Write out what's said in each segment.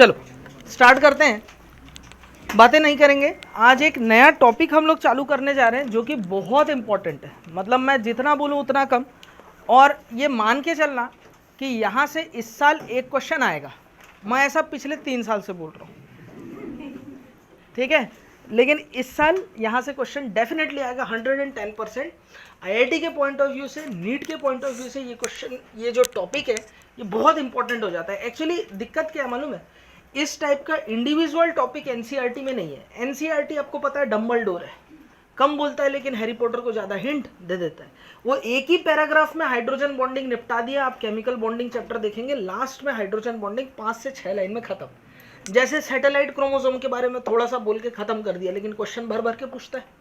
चलो स्टार्ट करते हैं, बातें नहीं करेंगे। आज एक नया टॉपिक हम लोग चालू करने जा रहे हैं जो कि बहुत इंपॉर्टेंट है। मतलब मैं जितना बोलूँ उतना कम। और ये मान के चलना कि यहाँ से इस साल एक क्वेश्चन आएगा। मैं ऐसा पिछले 3 साल से बोल रहा हूँ, ठीक है। लेकिन इस साल यहाँ से क्वेश्चन डेफिनेटली आएगा 110%। आईआईटी के पॉइंट ऑफ व्यू से, नीट के पॉइंट ऑफ व्यू से ये क्वेश्चन, ये जो टॉपिक है ये बहुत इंपॉर्टेंट हो जाता है। एक्चुअली दिक्कत क्या है मालूम है, इस टाइप का इंडिविजुअल टॉपिक एनसीईआरटी में नहीं है। एनसीईआरटी आपको पता है डम्बलडोर है, कम बोलता है लेकिन हैरी पॉटर को ज़्यादा हिंट दे देता है। वो एक ही पैराग्राफ में हाइड्रोजन बॉन्डिंग निपटा दिया। आप केमिकल बॉन्डिंग चैप्टर देखेंगे, लास्ट में हाइड्रोजन बॉन्डिंग 5 से 6 लाइन में खत्म। जैसे सैटेलाइट क्रोमोसोम के बारे में थोड़ा सा बोल के खत्म कर दिया, लेकिन क्वेश्चन भर भर के पूछता है।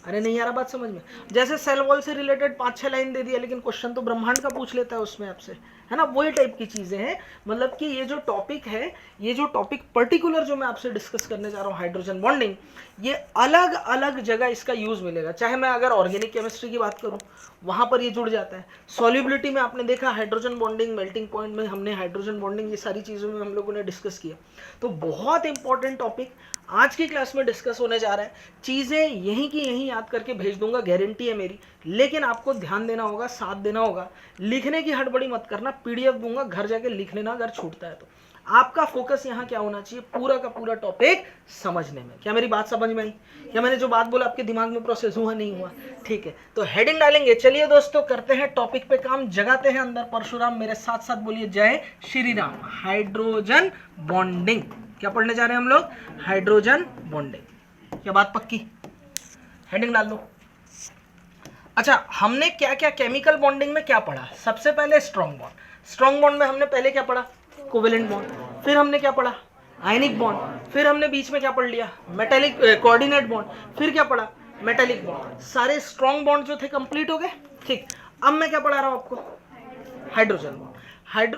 अरे नहीं आ रहा बात समझ में। जैसे सेल वॉल से रिलेटेड 5-6 लाइन दे दिया, लेकिन क्वेश्चन तो ब्रह्मांड का पूछ लेता है उसमें आपसे, है ना। वही टाइप की चीजें हैं। मतलब कि ये जो टॉपिक है, ये जो टॉपिक पर्टिकुलर जो मैं आपसे डिस्कस करने जा रहा हूँ हाइड्रोजन बॉन्डिंग, ये अलग अलग जगह इसका यूज मिलेगा। चाहे मैं अगर ऑर्गेनिक केमिस्ट्री की बात करूँ, वहां पर ये जुड़ जाता है। सॉल्युबिलिटी में आपने देखा हाइड्रोजन बॉन्डिंग, मेल्टिंग पॉइंट में हमने हाइड्रोजन बॉन्डिंग, ये सारी चीज़ों में हम लोगों ने डिस्कस किया। तो बहुत इंपॉर्टेंट टॉपिक आज की क्लास में डिस्कस होने जा रहा है। चीज़ें यहीं की यहीं याद करके भेज दूंगा, गारंटी है मेरी। लेकिन आपको ध्यान देना होगा, साथ देना होगा। लिखने की हड़बड़ी मत करना, पीडीएफ दूंगा, घर जाके लिख लेना अगर छूटता है तो। आपका फोकस यहाँ क्या होना चाहिए, पूरा का पूरा टॉपिक समझने में। क्या मेरी बात समझ में आई? क्या मैंने जो बात बोला आपके दिमाग में प्रोसेस हुआ, नहीं हुआ? ठीक है, तो हेडिंग डालेंगे। चलिए दोस्तों, करते हैं टॉपिक पे काम, जगाते हैं अंदर परशुराम। मेरे साथ साथ बोलिए जय श्री राम। हाइड्रोजन बॉन्डिंग क्या पढ़ने जा रहे हैं हम लोग? Hydrogen bonding. क्या बात पक्की? हेडिंग डाल दो। अच्छा, हमने क्या क्या केमिकल बॉन्डिंग में क्या पढ़ा? सबसे पहले स्ट्रॉन्ग बॉन्ड। स्ट्रॉन्ग बॉन्ड में हमने पहले क्या पढ़ा? Covalent bond. फिर हमने क्या पढ़ा? Ionic bond. फिर हमने बीच में क्या पढ़ लिया? Metallic coordinate bond. फिर क्या पढ़ा? Metallic bond. सारे स्ट्रॉन्ग बॉन्ड जो थे कंप्लीट हो गए। ठीक, अब मैं क्या पढ़ा रहा हूं आपको? Hydrogen bond.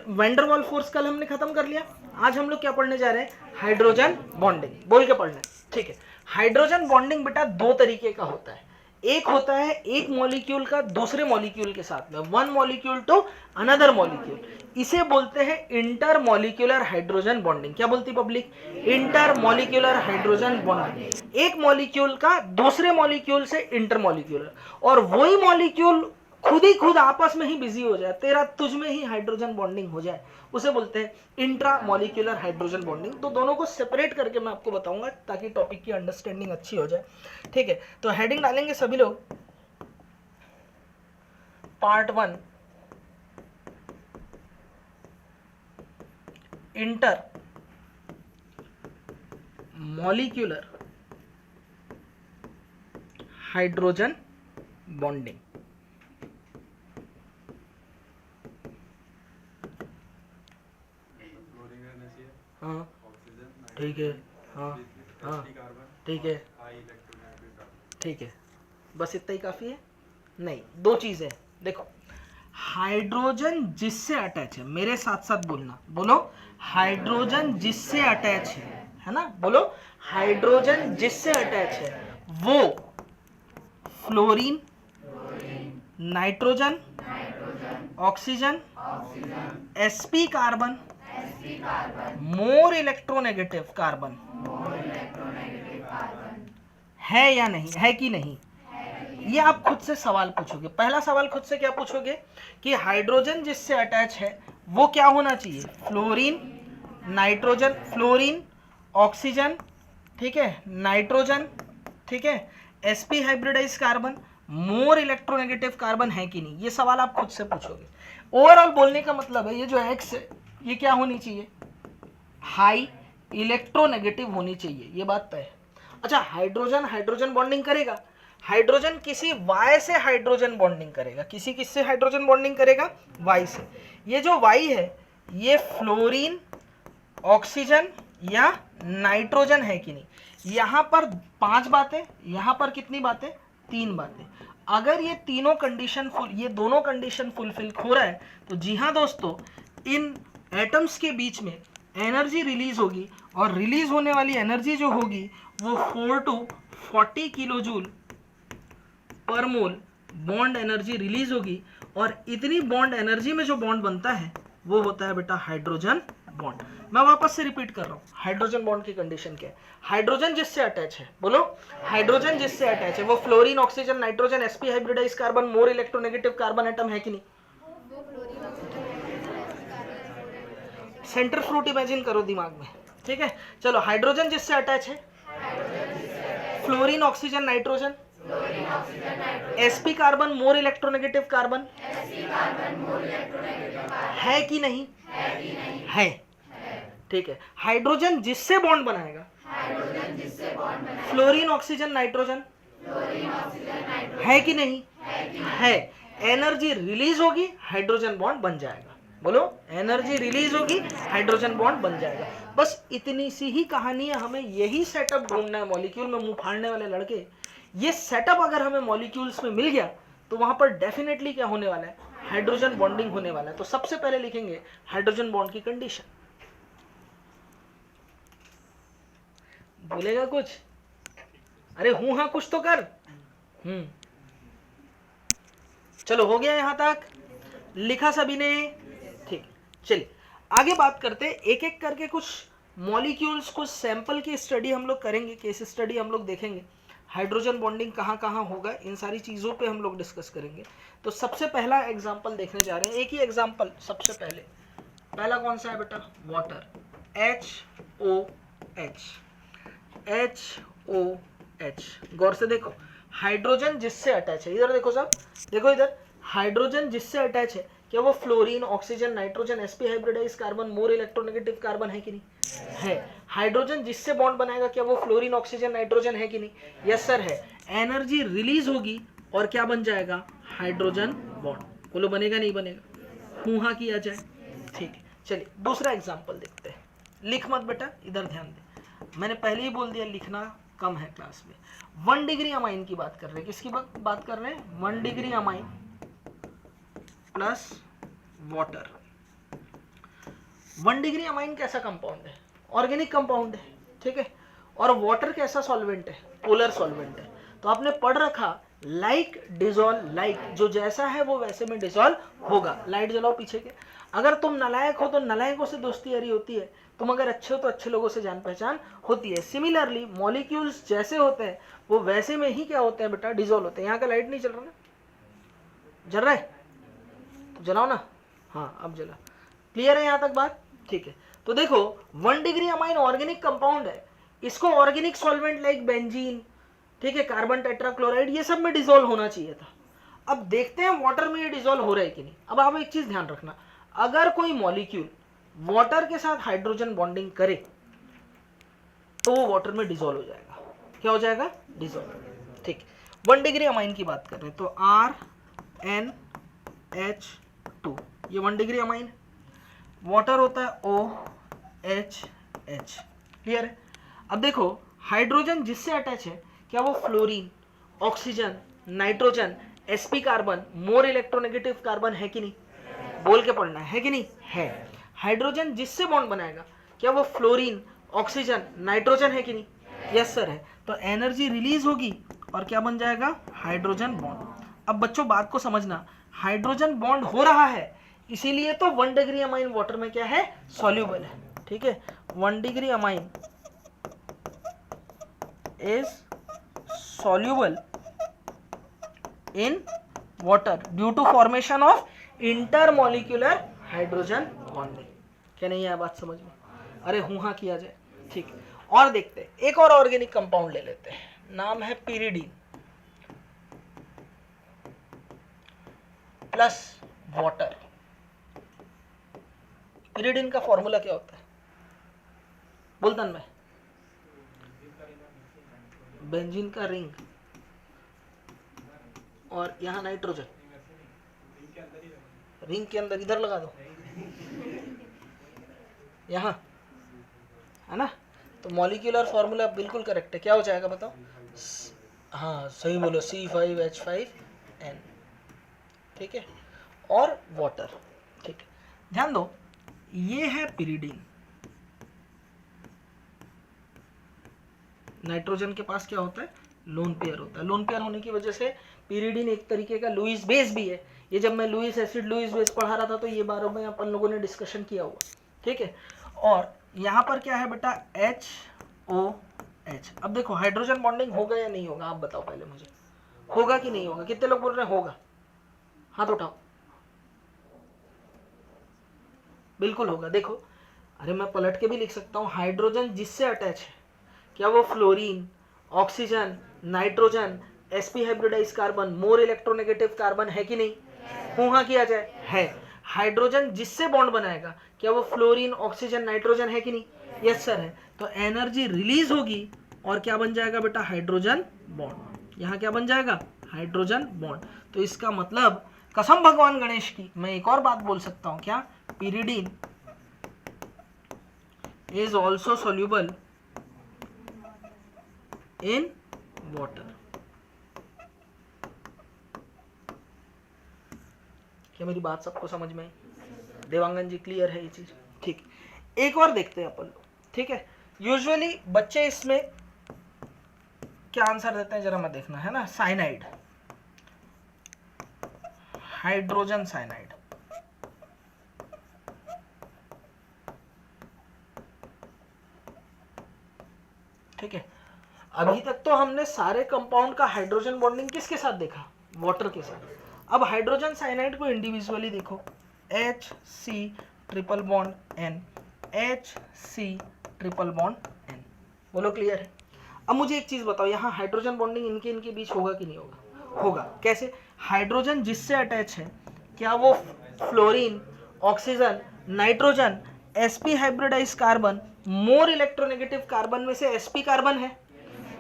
Van der Waals force कल हमने खत्म कर लिया। आज हम लोग क्या पढ़ने जा रहे हैं? Hydrogen bonding. बोल के पढ़ना है, ठीक है। हाइड्रोजन बॉन्डिंग बेटा दो तरीके का होता है। एक होता है एक मॉलिक्यूल का दूसरे मॉलिक्यूल के साथ में, one molecule to another molecule. इसे बोलते हैं इंटर मॉलिक्यूलर हाइड्रोजन बॉन्डिंग। क्या बोलती public? Intermolecular hydrogen bonding. एक मॉलिक्यूल का दूसरे मॉलिक्यूल से इंटर मॉलिक्यूलर, और वही मॉलिक्यूल खुद ही खुद आपस में ही बिजी हो जाए, तेरा तुझ में ही हाइड्रोजन बॉन्डिंग हो जाए, उसे बोलते हैं इंट्रा मॉलिक्यूलर हाइड्रोजन बॉन्डिंग। तो दोनों को सेपरेट करके मैं आपको बताऊंगा ताकि टॉपिक की अंडरस्टैंडिंग अच्छी हो जाए, ठीक है। तो हेडिंग डालेंगे सभी लोग। Part 1 inter molecular hydrogen bonding. हाँ ठीक है, हाँ हाँ ठीक है, ठीक है, बस इतना ही काफी है? नहीं, दो चीजें देखो। हाइड्रोजन जिससे अटैच है, मेरे साथ साथ बोलना, बोलो हाइड्रोजन जिससे अटैच है ना, बोलो हाइड्रोजन जिससे अटैच है वो fluorine, nitrogen, oxygen, sp carbon, more electronegative carbon है या नहीं है कि नहीं? ये आप खुद से सवाल पूछोगे। पहला सवाल खुद से क्या पूछोगे कि हाइड्रोजन जिससे अटैच है वो क्या होना चाहिए? फ्लोरीन, नाइट्रोजन, फ्लोरीन, ऑक्सीजन, ठीक है, नाइट्रोजन, ठीक है, sp hybridise carbon, more electronegative carbon है कि नहीं? ये सवाल आप खुद से पूछोगे। ओवरऑल बोलने का मतलब है ये जो एक्स है ये क्या होनी चाहिए? हाई इलेक्ट्रोनेगेटिव होनी चाहिए, ये बात तय है। अच्छा, हाइड्रोजन हाइड्रोजन बॉन्डिंग करेगा। हाइड्रोजन किसी Y से हाइड्रोजन बॉन्डिंग करेगा। किसी किससे हाइड्रोजन बॉन्डिंग करेगा? Y से। ये जो Y है ये फ्लोरीन, ऑक्सीजन या नाइट्रोजन है कि नहीं? यहां पर 5 बातें, यहां पर कितनी बातें? 3 बातें। अगर ये तीनों कंडीशन ये दोनों कंडीशन फुलफिल हो रहा है तो जी हाँ दोस्तों, इन एटम्स के बीच में एनर्जी रिलीज होगी, और रिलीज होने वाली एनर्जी जो होगी वो 4 to 40 किलो जूल पर मोल बॉन्ड एनर्जी रिलीज होगी। और इतनी बॉन्ड एनर्जी में जो बॉन्ड बनता है वो होता है बेटा हाइड्रोजन बॉन्ड। मैं वापस से रिपीट कर रहा हूँ, हाइड्रोजन बॉन्ड की कंडीशन क्या है? हाइड्रोजन जिससे अटैच है, बोलो, हाइड्रोजन जिससे अटैच है वो fluorine, oxygen, nitrogen, sp hybridise carbon, more electronegative carbon atom है कि नहीं? सेंटर फ्रूट इमेजिन करो दिमाग में, ठीक है। चलो, हाइड्रोजन जिससे अटैच है fluorine, oxygen, nitrogen, sp carbon, more electronegative carbon, है कि नहीं? है, ठीक है। हाइड्रोजन जिससे बॉन्ड बनाएगा फ्लोरीन, ऑक्सीजन, नाइट्रोजन, है कि नहीं? है। एनर्जी रिलीज होगी, हाइड्रोजन बॉन्ड बन जाएगा। बोलो, एनर्जी रिलीज होगी, हाइड्रोजन बॉन्ड बन जाएगा। बस इतनी सी ही कहानी है, हमें यही सेटअप ढूंढना है। मॉलिक्यूल में मुंह फाड़ने वाले लड़के, ये सेटअप अगर हमें मॉलिक्यूल्स में मिल गया तो वहां पर डेफिनेटली क्या होने वाला है? हाइड्रोजन बॉन्डिंग होने वाला है। तो सबसे पहले लिखेंगे हाइड्रोजन बॉन्ड की कंडीशन। बोलेगा कुछ? अरे हूं हाँ कुछ तो कर। चलो, हो गया यहां तक? लिखा सभी ने? ठीक, चलिए आगे बात करते हैं। एक एक करके कुछ मॉलिक्यूल्स, कुछ सैंपल की स्टडी हम लोग करेंगे, केस स्टडी हम लोग देखेंगे। हाइड्रोजन बॉन्डिंग कहाँ कहाँ होगा, इन सारी चीज़ों पे हम लोग डिस्कस करेंगे। तो सबसे पहला एग्जाम्पल देखने जा रहे हैं, एक ही एग्जाम्पल। सबसे पहला कौन सा है बेटा? Water, HOH। गौर से देखो, हाइड्रोजन जिससे अटैच है, इधर देखो साहब, देखो इधर, हाइड्रोजन जिससे अटैच है, क्या वो fluorine, oxygen, nitrogen, sp hybridise carbon, more electronegative carbon है कि नहीं? है। हाइड्रोजन जिससे बॉन्ड बनाएगा, क्या वो फ्लोरीन, ऑक्सीजन, नाइट्रोजन है कि नहीं? यस सर है। एनर्जी रिलीज होगी और क्या बन जाएगा? Hydrogen bond. बोलो, बनेगा नहीं बनेगा? हूं हाँ किया जाए, ठीक है। चलिए दूसरा एग्जाम्पल देखते हैं। लिख मत बेटा, इधर ध्यान दे, मैंने पहले ही बोल दिया लिखना कम है क्लास में। 1 डिग्री अमाइन की बात कर रहे हैं। किसकी बात कर रहे हैं? 1 degree amine plus water. 1 degree amine कैसा कंपाउंड है? ऑर्गेनिक कंपाउंड है, ठीक है। और वाटर कैसा सॉल्वेंट है? पोलर सॉल्वेंट है। तो आपने पढ़ रखा लाइक डिजोल्व लाइक, जो जैसा है वो वैसे में डिजोल्व होगा। लाइट जलाओ पीछे के। अगर तुम नालायक हो तो नालायकों से दोस्ती यारी होती है, तुम अगर अच्छे हो तो अच्छे लोगों से जान पहचान होती है। सिमिलरली मॉलिक्यूल्स जैसे होते हैं वो वैसे में ही क्या होते हैं बेटा? डिजोल्व होते हैं। यहाँ का लाइट नहीं चल रहा ना? जल रहा है तो जलाओ ना। हाँ अब जला। क्लियर है यहाँ तक बात? ठीक है। तो देखो 1 डिग्री अमाइन ऑर्गेनिक कंपाउंड है, इसको ऑर्गेनिक सॉल्वेंट लाइक बेंजीन, ठीक है, कार्बन टेट्राक्लोराइड, ये सब में डिजोल्व होना चाहिए था। अब देखते हैं वाटर में ये डिजोल्व हो रहा है कि नहीं। अब आप एक चीज ध्यान रखना, अगर कोई मॉलिक्यूल वाटर के साथ हाइड्रोजन बॉन्डिंग करे तो वो वाटर में डिजोल्व हो जाएगा। क्या हो जाएगा? डिजोल्व। ठीक, 1 डिग्री अमाइन की बात कर रहे हैं तो RNH2, ये 1 डिग्री अमाइन है। वाटर होता है OHH। क्लियर है? अब देखो हाइड्रोजन जिससे अटैच है, क्या वो fluorine, oxygen, nitrogen, sp carbon, more electronegative carbon है कि नहीं? बोल के पढ़ना है कि नहीं? है। हाइड्रोजन जिससे बॉन्ड बनाएगा, क्या वो फ्लोरीन, ऑक्सीजन, नाइट्रोजन है कि नहीं? यस सर है। तो एनर्जी रिलीज होगी और क्या बन जाएगा? Hydrogen bond. अब बच्चों बात को समझना, हाइड्रोजन बॉन्ड हो रहा है इसीलिए तो 1 डिग्री अमाइन वाटर में क्या है? सॉल्यूबल है, ठीक है। 1 degree amine is soluble in water due to formation of intermolecular hydrogen bonding। क्या नहीं है बात समझ में? अरे हूं हाँ किया जाए, ठीक है। और देखते हैं, एक और ऑर्गेनिक कंपाउंड ले लेते हैं, नाम है पिरिडीन प्लस वाटर। पिरिडीन का फॉर्मूला क्या होता है? बोलतन में बेंजीन का रिंग और यहाँ नाइट्रोजन, रिंग के अंदर इधर लगा दो, यहाँ है ना। तो मॉलिक्यूलर फॉर्मूला बिल्कुल करेक्ट है। क्या हो जाएगा बताओ? हाँ सही बोलो, C5H5N, ठीक है। और वाटर, ठीक है। ध्यान दो, ये है पिरिडीन। नाइट्रोजन के पास क्या होता है? लोन पेयर होता है। लोन पेयर होने की वजह से पिरिडीन एक तरीके का लुईस बेस भी है। ये जब मैं लुईस एसिड लुईस बेस पढ़ा रहा था तो ये बारे में अपन लोगों ने डिस्कशन किया हुआ, ठीक है। और यहाँ पर क्या है बेटा HOH। अब देखो हाइड्रोजन बॉन्डिंग होगा या नहीं होगा, आप बताओ पहले मुझे, होगा कि नहीं होगा? कितने लोग बोल रहे हैं होगा? हाथ उठाओ। बिल्कुल होगा। देखो, अरे मैं पलट के भी लिख सकता हूँ, हाइड्रोजन जिससे अटैच है, क्या वो fluorine, oxygen, nitrogen, sp hybridise carbon, more electronegative carbon है कि नहीं? हाँ किया जाए, है। हाइड्रोजन जिससे बॉन्ड बनाएगा, क्या वो फ्लोरीन, ऑक्सीजन, नाइट्रोजन है कि नहीं? यस सर है। तो एनर्जी रिलीज होगी और क्या बन जाएगा बेटा? Hydrogen bond. यहाँ क्या बन जाएगा? Hydrogen bond. तो इसका मतलब कसम भगवान गणेश की, मैं एक और बात बोल सकता हूं, क्या? pyridine is also soluble in water। क्या मेरी बात सबको समझ में आई? देवांगन जी क्लियर है ये चीज? ठीक, एक और देखते हैं अपन लोग, ठीक है। यूजुअली बच्चे इसमें क्या आंसर देते हैं जरा मैं देखना है ना, साइनाइड, हाइड्रोजन साइनाइड। ठीक है, अभी तक तो हमने सारे कंपाउंड का हाइड्रोजन बॉन्डिंग किसके साथ देखा? वाटर के साथ। अब हाइड्रोजन साइनाइड को इंडिविजुअली देखो, HC triple bond N, HC triple bond N। बोलो क्लियर है? अब मुझे एक चीज बताओ, यहाँ हाइड्रोजन बॉन्डिंग इनके बीच होगा कि नहीं होगा? होगा। कैसे? हाइड्रोजन जिससे अटैच है, क्या वो fluorine, oxygen, nitrogen, sp hybridise carbon, more electronegative carbon में से sp कार्बन है।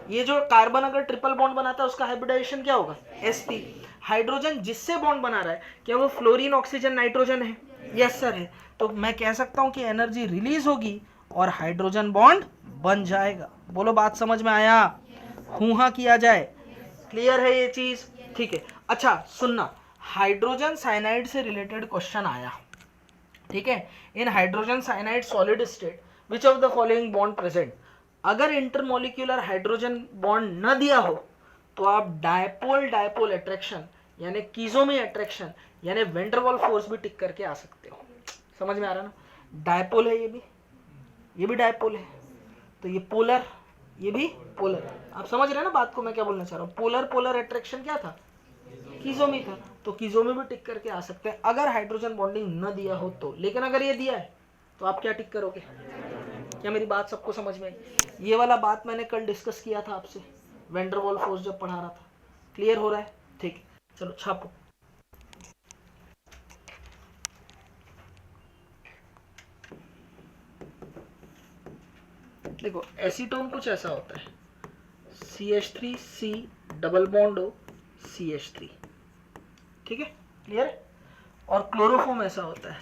ये जो कार्बन अगर ट्रिपल बॉन्ड बनाता है उसका हाइब्रिडाइजेशन क्या होगा? sp। हाइड्रोजन जिससे बॉन्ड बना रहा है, क्या वो फ्लोरीन, ऑक्सीजन, नाइट्रोजन है? यस सर है। तो मैं कह सकता हूं कि एनर्जी रिलीज होगी और हाइड्रोजन बॉन्ड बन जाएगा। बोलो बात समझ में आया? हाँ किया जाए। क्लियर है ये चीज? ठीक है। अच्छा सुनना, हाइड्रोजन साइनाइड से रिलेटेड क्वेश्चन आया, ठीक है। In hydrogen cyanide solid state which of the following bond present? अगर इंटरमोलिक्यूलर हाइड्रोजन बॉन्ड न दिया हो तो आप डायपोल डायपोल अट्रैक्शन यानी कीजोमी अट्रैक्शन यानी वेंडरवॉल फोर्स भी टिक करके आ सकते हो। समझ में आ रहा ना? डायपोल है ये भी डायपोल है, तो ये पोलर, ये भी पोलर। आप समझ रहे हैं ना बात को मैं क्या बोलना चाह रहा हूँ? पोलर पोलर अट्रैक्शन क्या था? कीजोमी था। तो कीजोमी भी टिक करके आ सकते हैं अगर हाइड्रोजन बॉन्डिंग न दिया हो तो। लेकिन अगर ये दिया है तो आप क्या टिक करोगे? क्या मेरी बात सबको समझ में आई? ये वाला बात मैंने कल डिस्कस किया था आपसे वेंडरवॉल फोर्स जब पढ़ा रहा था। क्लियर हो रहा है? ठीक, चलो छापो। देखो एसीटोन कुछ ऐसा होता है, CH3C डबल बॉन्ड हो CH3, ठीक है, क्लियर है। और क्लोरोफॉर्म ऐसा होता है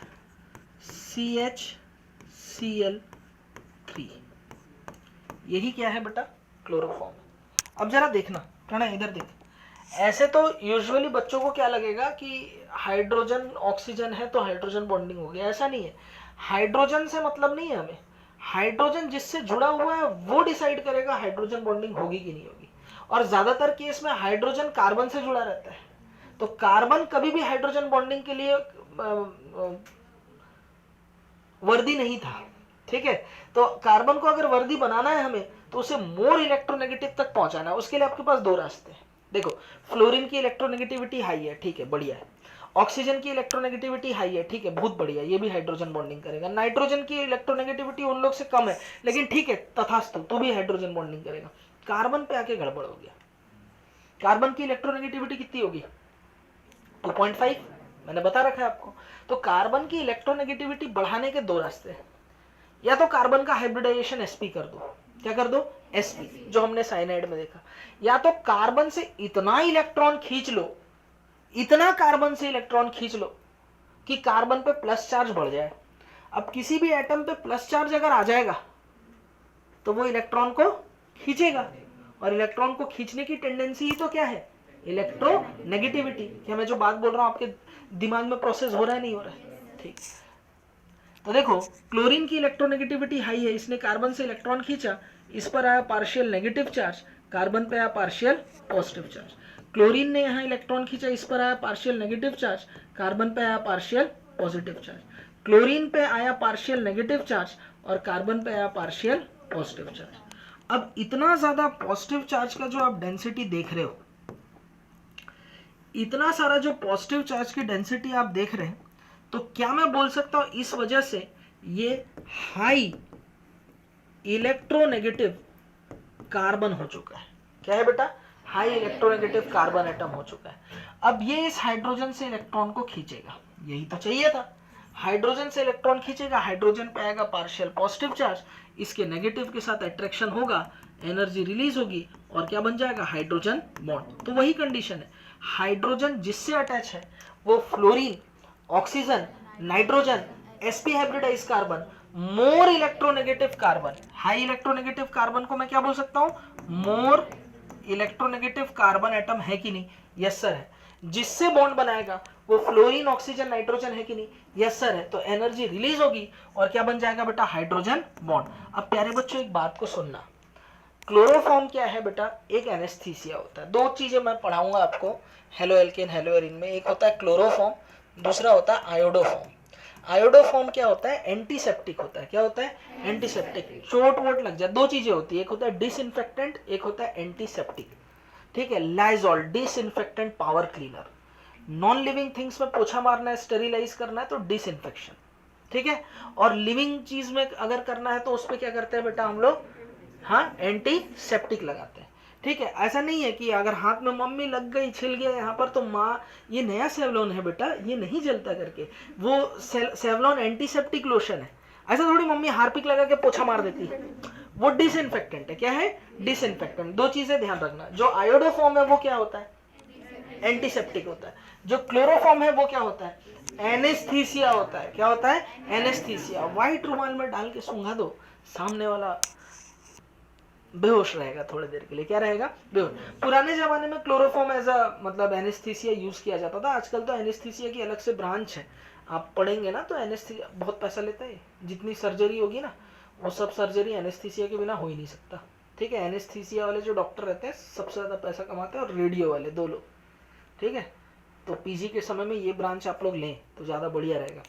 CHCl3, यही क्या है बेटा? क्लोरोफॉर्म। अब जरा देखना, प्रणय इधर देख। ऐसे तो यूजुअली बच्चों को क्या लगेगा कि हाइड्रोजन ऑक्सीजन है तो हाइड्रोजन बॉन्डिंग हो गया। ऐसा नहीं है। हाइड्रोजन से मतलब नहीं है हमें, हाइड्रोजन जिससे जुड़ा हुआ है वो डिसाइड करेगा हाइड्रोजन बॉन्डिंग होगी कि नहीं होगी। और ज्यादातर केस में हाइड्रोजन कार्बन से जुड़ा रहता है, तो कार्बन कभी भी हाइड्रोजन बॉन्डिंग के लिए वर्दी नहीं था, ठीक है। तो कार्बन को अगर वर्दी बनाना है हमें तो उसे मोर इलेक्ट्रोनेगेटिव तक पहुंचाना है। उसके लिए आपके पास दो रास्ते हैं। देखो, फ्लोरीन की इलेक्ट्रोनेगेटिविटी हाई है, ठीक है, बढ़िया है। ऑक्सीजन की इलेक्ट्रोनेगेटिविटी हाई है, ठीक है, बहुत बढ़िया, ये भी हाइड्रोजन बॉन्डिंग करेगा। नाइट्रोजन की इलेक्ट्रोनेगेटिविटी उन लोग से कम है, लेकिन ठीक है, तथास्तु, तो भी हाइड्रोजन बॉन्डिंग करेगा। कार्बन पे आके गड़बड़ हो गया। कार्बन की इलेक्ट्रोनेगेटिविटी कितनी होगी? 2.5, मैंने बता रखा है आपको। तो कार्बन की इलेक्ट्रोनेगेटिविटी बढ़ाने के दो रास्ते हैं। या तो कार्बन का हाइब्रिडाइजेशन sp कर दो, क्या कर दो? sp, जो हमने साइनाइड में देखा। या तो कार्बन से इतना इलेक्ट्रॉन खींच लो, इतना कार्बन से इलेक्ट्रॉन खींच लो कि कार्बन पे प्लस चार्ज बढ़ जाए। अब किसी भी एटम पे प्लस चार्ज अगर आ जाएगा तो वो इलेक्ट्रॉन को खींचेगा, और इलेक्ट्रॉन को खींचने की टेंडेंसी ही तो क्या है? इलेक्ट्रोनेगेटिविटी। क्या मैं जो बात बोल रहा हूं आपके दिमाग में प्रोसेस हो रहा है, नहीं हो रहा है? ठीक। तो देखो, क्लोरीन की इलेक्ट्रोनेगेटिविटी हाई है, इसने कार्बन से इलेक्ट्रॉन खींचा, इस पर आया पार्शियल नेगेटिव चार्ज, कार्बन पे आया पार्शियल पॉजिटिव चार्ज। क्लोरीन ने यहाँ इलेक्ट्रॉन खींचा, इस पर आया पार्शियल नेगेटिव चार्ज, कार्बन पे आया पार्शियल पॉजिटिव चार्ज। क्लोरीन पे आया पार्शियल नेगेटिव चार्ज और कार्बन पे आया पार्शियल पॉजिटिव चार्ज। अब इतना ज्यादा पॉजिटिव चार्ज का जो आप डेंसिटी देख रहे हो, इतना सारा जो पॉजिटिव चार्ज की डेंसिटी आप देख रहे हैं, तो क्या मैं बोल सकता हूं इस वजह से ये हाई इलेक्ट्रोनेगेटिव कार्बन हो चुका है। क्या है बेटा? हाई इलेक्ट्रोनेगेटिव कार्बन एटम हो चुका है। अब ये इस हाइड्रोजन से इलेक्ट्रॉन को खींचेगा, यही तो चाहिए था। हाइड्रोजन से इलेक्ट्रॉन खींचेगा, हाइड्रोजन पे आएगा पार्शियल पॉजिटिव चार्ज, इसके नेगेटिव के साथ अट्रैक्शन होगा, एनर्जी रिलीज होगी और क्या बन जाएगा? Hydrogen bond. तो वही कंडीशन है, हाइड्रोजन जिससे अटैच है वो fluorine, oxygen, nitrogen, sp hybridise carbon, more electronegative carbon. High electronegative carbon को मैं क्या बोल सकता हूं? मोर इलेक्ट्रोनेगेटिव कार्बन एटम है कि नहीं? यस सर है। जिससे बॉन्ड बनाएगा वो फ्लोरीन, ऑक्सीजन, नाइट्रोजन है कि नहीं? यस सर है। तो एनर्जी रिलीज होगी और क्या बन जाएगा बेटा? Hydrogen bond. अब प्यारे बच्चों एक बात को सुनना, क्लोरोफॉर्म क्या है बेटा? एक एनेस्थीसिया होता है। दो चीजें मैं पढ़ाऊंगा आपको हेलो एल्केन हेलो एरिन में, एक होता है क्लोरोफॉर्म, दूसरा होता है आयोडोफॉर्म। आयोडोफॉर्म क्या होता है? एंटीसेप्टिक होता है। क्या होता है? एंटीसेप्टिक। चोट वोट लग जाए, दो चीजें होती है, एक होता है डिसइंफेक्टेंट, एक होता है एंटीसेप्टिक। ठीक है, Lysol disinfectant power cleaner. Non living things में पोछा मारना है, स्टेरिलाइज करना है तो डिसइंफेक्शन। ठीक है, और लिविंग चीज में अगर करना है तो उस पर क्या करते हैं बेटा हम लोग? हाँ, एंटीसेप्टिक लगाते हैं। ठीक है, ऐसा नहीं है कि अगर हाथ में मम्मी लग गई, छिल गया यहाँ पर तो माँ ये नया सेवलॉन है बेटा, ये नहीं जलता करके, वो सेवलॉन एंटीसेप्टिक लोशन है। ऐसा थोड़ी मम्मी हार्पिक लगा के पोछा मार देती है, वो डिसइंफेक्टेंट है। क्या है? डिसइंफेक्टेंट। दो चीजें ध्यान रखना, जो आयोडोफॉर्म है वो क्या होता है? एंटीसेप्टिक होता है। जो क्लोरोफॉर्म है वो क्या होता है? एनेस्थीसिया होता है। क्या होता है? एनेस्थीसिया। व्हाइट रुमाल में डाल के सूंघा दो, सामने वाला बेहोश रहेगा थोड़ी देर के लिए। क्या रहेगा? बेहोश। पुराने जमाने में क्लोरोफॉर्म एज अ मतलब एनेस्थीसिया यूज किया जाता था। आजकल तो एनेस्थीसिया की अलग से ब्रांच है, आप पढ़ेंगे ना तो एनेस्थीसिया बहुत पैसा लेता है। जितनी सर्जरी होगी ना वो सब सर्जरी एनेस्थीसिया के बिना हो ही नहीं सकता। ठीक है, एनेस्थीसिया वाले जो डॉक्टर रहते हैं सबसे ज्यादा पैसा कमाते हैं, और रेडियो वाले, दो लोग। ठीक है, तो पीजी के समय में ये ब्रांच आप लोग लें तो ज्यादा बढ़िया रहेगा।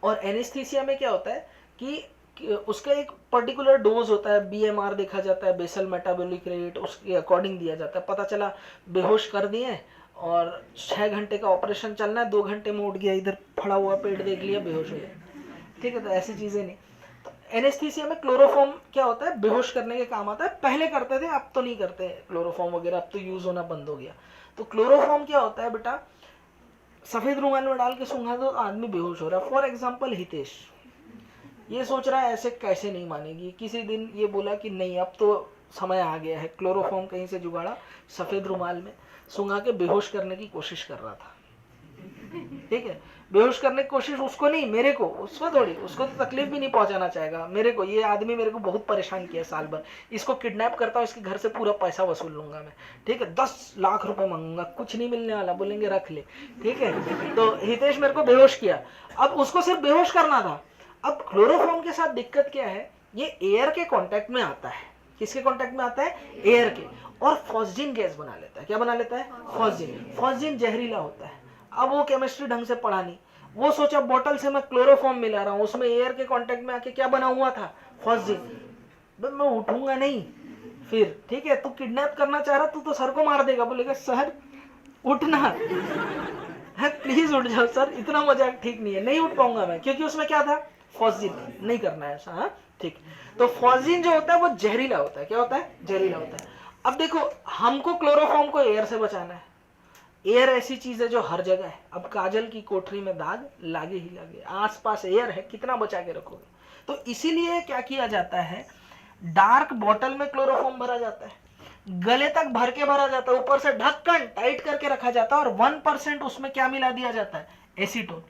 और एनेस्थीसिया में क्या होता है कि उसका एक पर्टिकुलर डोज होता है, बीएमआर देखा जाता है, बेसल मेटाबॉलिक रेट, उसके अकॉर्डिंग दिया जाता है। पता चला बेहोश कर दिए और 6 घंटे का ऑपरेशन चलना है, 2 घंटे में उठ गया, इधर फड़ा हुआ पेट देख लिया, बेहोश हो गया। ठीक है, तो ऐसी चीजें नहीं। तो एनेस्थीसिया में क्लोरोफॉर्म क्या होता है? बेहोश करने के काम आता है। पहले करते थे, अब तो नहीं करते क्लोरोफॉर्म वगैरह, अब तो यूज होना बंद हो गया। तो क्लोरोफॉर्म क्या होता है बेटा? सफेद रुमाल में डाल के सूंघा दो, आदमी बेहोश हो रहा है। फॉर एग्जाम्पल हितेश ये सोच रहा है ऐसे कैसे नहीं मानेगी, किसी दिन ये बोला कि नहीं अब तो समय आ गया है, क्लोरोफॉर्म कहीं से जुगाड़ा, सफेद रुमाल में सूंघा के बेहोश करने की कोशिश कर रहा था। ठीक है, बेहोश करने की कोशिश उसको नहीं, मेरे को, उसको थोड़ी, उसको तो तकलीफ भी नहीं पहुंचाना चाहेगा। मेरे को, ये आदमी मेरे को बहुत परेशान किया साल भर, इसको किडनैप करता हूँ, इसके घर से पूरा पैसा वसूल लूंगा मैं। ठीक है, 10 लाख रुपए मांगूंगा, कुछ नहीं मिलने वाला, बोलेंगे रख ले। ठीक है, तो हितेश मेरे को बेहोश किया, अब उसको सिर्फ बेहोश करना था। अब क्लोरोफॉर्म के साथ दिक्कत क्या है? ये एयर के कांटेक्ट में आता है। किसके कांटेक्ट में आता है? एयर के, और फॉस्जिन गैस बना लेता है। क्या बना लेता है? फॉस्जिन। फॉस्जिन जहरीला होता है। अब वो केमिस्ट्री ढंग से पढ़ा नहीं, वो सोचा बोतल से मैं क्लोरोफॉर्म मिला रहा हूं, उसमें एयर के कांटेक्ट में आके क्या बना हुआ था? फॉस्जिन। मैं उठूंगा नहीं फिर। ठीक है, तू किडनैप करना चाह रहा, तू तो सर को मार देगा। बोलेगा सर उठना है, प्लीज उठ जाओ सर, इतना मजाक ठीक नहीं है। नहीं उठ पाऊंगा मैं, क्योंकि उसमें क्या था? फॉस्जिन। नहीं करना है ऐसा। हाँ ठीक, तो फॉस्जिन जो होता है वो जहरीला होता है। क्या होता है? जहरीला होता है। अब देखो, हमको क्लोरोफॉर्म को एयर से बचाना है। एयर ऐसी चीज है जो हर जगह है। अब काजल की कोठरी में दाग लागे ही लागे, आसपास एयर है, कितना बचा के रखोगे? तो इसीलिए क्या किया जाता है, डार्क बॉटल में क्लोरोफॉर्म भरा जाता है, गले तक भर के भरा जाता है, ऊपर से ढक्कन टाइट करके रखा जाता है, और 1% उसमें क्या मिला दिया जाता है? एसीटोन।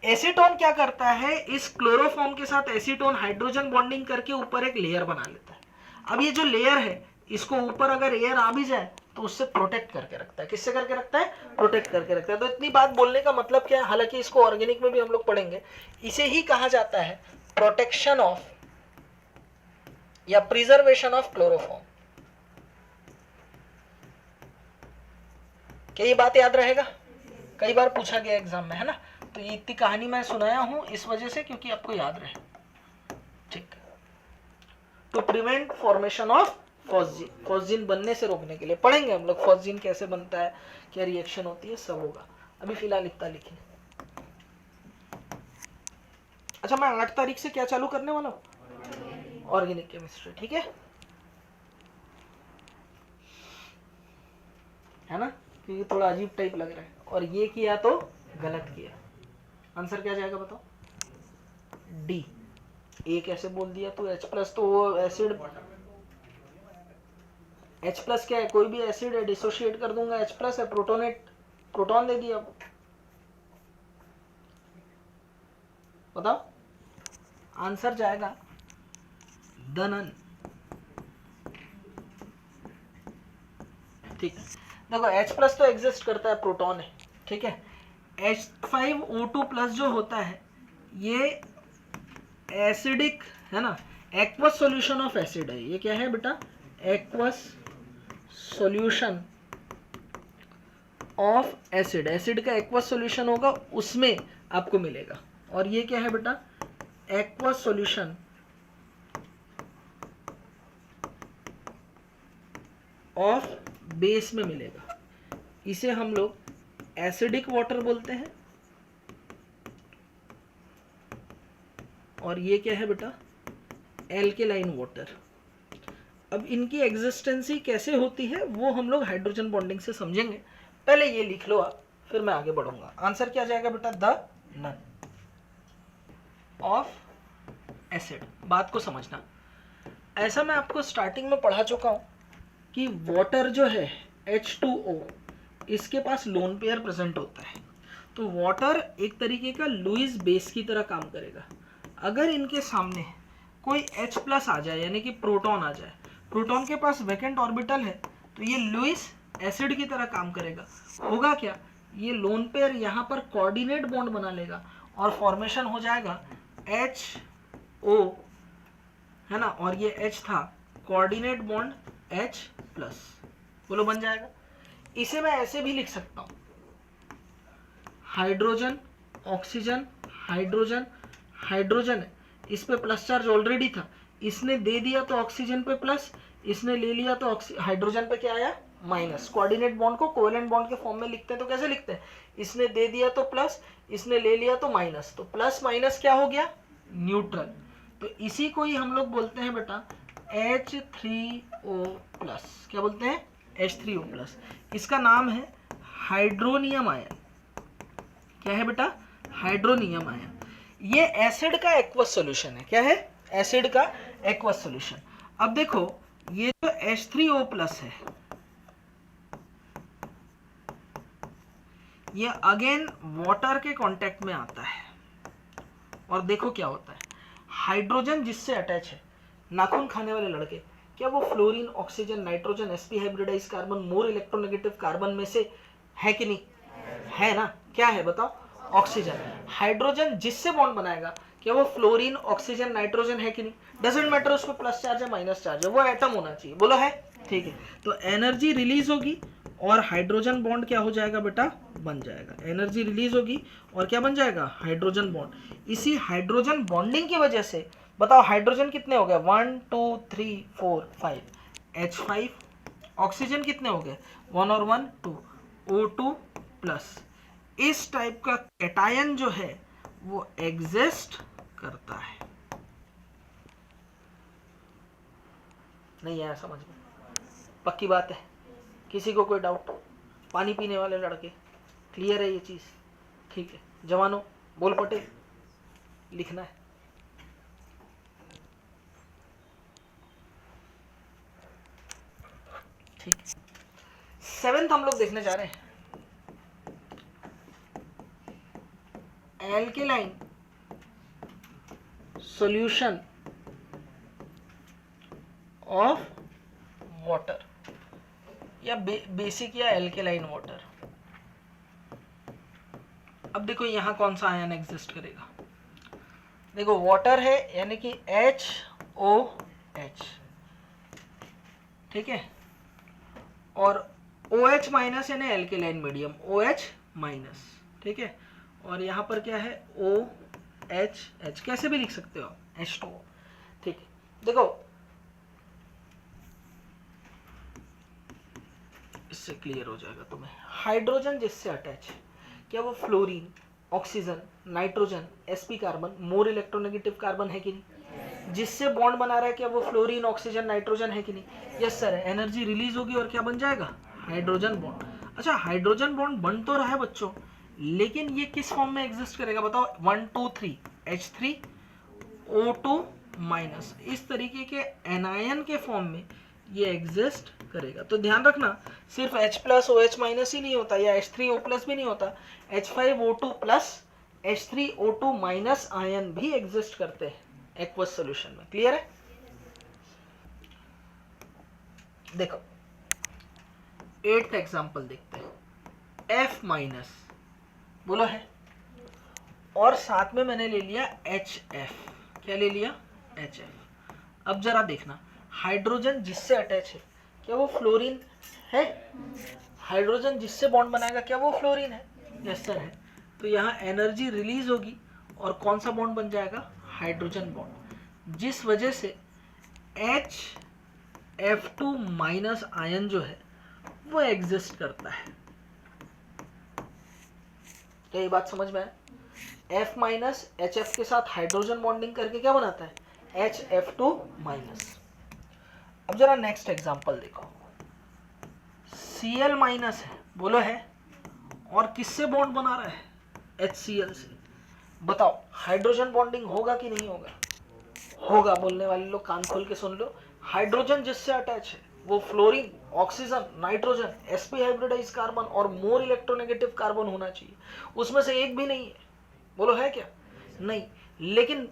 एसीटोन क्या करता है? इस क्लोरोफॉर्म के साथ एसीटोन हाइड्रोजन बॉन्डिंग करके ऊपर एक लेयर बना लेता है। अब ये जो लेयर है, इसको ऊपर अगर एयर आ भी जाए तो उससे प्रोटेक्ट करके रखता है। किससे करके रखता है? प्रोटेक्ट करके रखता है। तो इतनी बात बोलने का मतलब क्या है? हालांकि इसको ऑर्गेनिक में भी हम लोग पढ़ेंगे, इसे ही कहा जाता है प्रोटेक्शन ऑफ या प्रिजर्वेशन ऑफ क्लोरोफॉर्म। क्या ये बात याद रहेगा? कई बार पूछा गया एग्जाम में, है ना? तो ये इतनी कहानी मैं सुनाया हूं इस वजह से क्योंकि आपको याद रहे। ठीक, to prevent formation of phosgene, phosgene बनने से रोकने के लिए पढ़ेंगे हम लोग फॉस्जीन कैसे बनता है, क्या रिएक्शन होती है, सब होगा। अभी फिलहाल इतना लिखें। अच्छा, मैं 8 तारीख से क्या चालू करने वाला हूँ, ऑर्गेनिक केमिस्ट्री। ठीक है ना, क्योंकि थोड़ा अजीब टाइप लग रहा है, और ये किया तो गलत किया। आंसर क्या जाएगा बताओ? डी। ए कैसे बोल दिया तो H प्लस, तो वो एसिड H प्लस क्या है, कोई भी एसिड है डिसोशिएट कर दूंगा, H प्लस है, प्रोटोनेट, प्रोटॉन दे दिया। बताओ, आंसर जाएगा दनन। ठीक है, देखो H प्लस तो एग्जिस्ट करता है, प्रोटॉन है। ठीक है, H5O2 प्लस जो होता है ये एसिडिक है ना, एक्वस सॉल्यूशन ऑफ एसिड है। ये क्या है बेटा? Aqueous solution of acid, acid का एक्वस सॉल्यूशन होगा उसमें आपको मिलेगा। और ये क्या है बेटा? एक्वस सॉल्यूशन ऑफ बेस में मिलेगा। इसे हम लोग एसिडिक वाटर बोलते हैं। और ये क्या है बेटा? Alkaline water. अब इनकी एग्जिस्टेंसी कैसे होती है वो हम लोग हाइड्रोजन बॉन्डिंग से समझेंगे। पहले ये लिख लो आप, फिर मैं आगे बढ़ूंगा। आंसर क्या जाएगा बेटा? The none of acid. बात को समझना, ऐसा मैं आपको स्टार्टिंग में पढ़ा चुका हूं कि वाटर जो है H2O, इसके पास लोन पेयर प्रेजेंट होता है। तो वाटर एक तरीके का लुईस बेस की तरह काम करेगा। अगर इनके सामने कोई H प्लस आ जाए, यानी कि प्रोटॉन आ जाए, प्रोटॉन के पास वैकेंट ऑर्बिटल है, तो ये लुईस एसिड की तरह काम करेगा। होगा क्या? ये लोन पेयर यहाँ पर कोऑर्डिनेट बॉन्ड बना लेगा और फॉर्मेशन हो जाएगा HO, है ना, और ये H था, कोऑर्डिनेट बॉन्ड H प्लस, बोलो बन जाएगा। इसे मैं ऐसे भी लिख सकता हूं, हाइड्रोजन ऑक्सीजन हाइड्रोजन, हाइड्रोजन है, इस पे प्लस चार्ज ऑलरेडी था, इसने दे दिया तो ऑक्सीजन पे प्लस, इसने ले लिया तो हाइड्रोजन पे क्या आया? माइनस। कोऑर्डिनेट बॉन्ड को कोवेलेंट बॉन्ड के फॉर्म में लिखते हैं, तो कैसे लिखते हैं? इसने दे दिया तो प्लस, इसने ले लिया तो माइनस, तो प्लस माइनस क्या हो गया? न्यूट्रल। तो इसी को ही हम लोग बोलते हैं बेटा H3O प्लस। क्या बोलते हैं? H3O plus. इसका नाम है हाइड्रोनियम आयन। क्या है बेटा? Hydronium ion. ये एसिड का एक्वस सॉल्यूशन है। क्या है? एसिड का एक्वस सॉल्यूशन। अब देखो, ये जो H3O प्लस है, ये अगेन वाटर के कांटेक्ट में आता है, और देखो क्या होता है, हाइड्रोजन जिससे अटैच है, नाखून खाने वाले लड़के, क्या वो fluorine, oxygen, nitrogen, sp hybridise carbon, more electronegative carbon में से है कि नहीं? है ना। क्या है बताओ? ऑक्सीजन। हाइड्रोजन जिससे बॉन्ड बनाएगा, क्या वो फ्लोरीन, ऑक्सीजन, नाइट्रोजन है कि नहीं? डजंट मैटर उसको प्लस चार्ज है माइनस चार्ज है, वो एटम होना चाहिए। बोलो है? ठीक है, तो एनर्जी रिलीज होगी और हाइड्रोजन बॉन्ड क्या हो जाएगा बेटा? बन जाएगा। एनर्जी रिलीज होगी और क्या बन जाएगा? Hydrogen bond. इसी हाइड्रोजन बॉन्डिंग की वजह से बताओ हाइड्रोजन कितने हो गए? 1 2 3 4 5, H5। ऑक्सीजन कितने हो गए? 1 और 1 2, O2 प्लस। इस टाइप का कैटायन जो है वो एग्जिस्ट करता है। नहीं आया समझ में? पक्की बात है? किसी को कोई डाउट? पानी पीने वाले लड़के, क्लियर है ये चीज? ठीक है जवानों, बोल पटे, लिखना है। ठीक, 7th हम लोग देखने जा रहे हैं, एल्केलाइन सॉल्यूशन ऑफ वाटर, या बेसिक या एल्केलाइन वाटर। अब देखो यहां कौन सा आयन एग्जिस्ट करेगा। देखो वाटर है यानी कि HOH, ठीक है, और OH माइनस यानी एल्केलाइन मीडियम, OH माइनस, ठीक है, और यहाँ पर क्या है OH, कैसे भी लिख सकते हो आप, H2O। ठीक है, देखो इससे क्लियर हो जाएगा तुम्हें। हाइड्रोजन जिससे अटैच है, क्या वो fluorine, oxygen, nitrogen, sp carbon, more electronegative carbon है कि नहीं? जिससे बॉन्ड बना रहा है, क्या वो फ्लोरीन, ऑक्सीजन, नाइट्रोजन है कि नहीं? यस सर है। एनर्जी रिलीज होगी और क्या बन जाएगा? Hydrogen bond. अच्छा, हाइड्रोजन बॉन्ड बन तो रहा है बच्चों, लेकिन ये किस फॉर्म में एग्जिस्ट करेगा बताओ? 1 2 3 H3O2 माइनस, इस तरीके के एनायन के फॉर्म में ये एग्जिस्ट करेगा। तो ध्यान रखना, सिर्फ H प्लस OH माइनस ही नहीं होता, या H3O प्लस भी नहीं होता, H5O2 plus H3O2 minus ion भी एग्जिस्ट करते हैं एक्वस सॉल्यूशन में। क्लियर है? देखो 8th एग्जांपल देखते हैं। F माइनस बोलो है, और साथ में मैंने ले लिया HF। क्या ले लिया? HF। अब जरा देखना, हाइड्रोजन जिससे अटैच है, क्या वो फ्लोरीन है? हाइड्रोजन जिससे बॉन्ड बनाएगा, क्या वो फ्लोरीन है? यस सर है। तो यहाँ एनर्जी रिलीज होगी और कौन सा बॉन्ड बन जाएगा? हाइड्रोजन बॉन्ड, जिस वजह से HF2 माइनस आयन जो है वो एग्जिस्ट करता है। क्या ये बात समझ में आया? F माइनस HF के साथ हाइड्रोजन बॉन्डिंग करके क्या बनाता है? HF2 minus. अब जरा नेक्स्ट एग्जांपल देखो। Cl माइनस है, बोलो है, और किससे बॉन्ड बना रहा है? HCl से। बताओ हाइड्रोजन बॉन्डिंग होगा कि नहीं होगा? होगा। बोलने वाले लोग कान खोल के सुन लो। हाइड्रोजन जिससे अटैच है वो fluorine, oxygen, nitrogen, sp hybridise carbon और मोर इलेक्ट्रोनेगेटिव कार्बन होना चाहिए। उसमें से एक भी नहीं है। बोलो है क्या? नहीं। लेकिन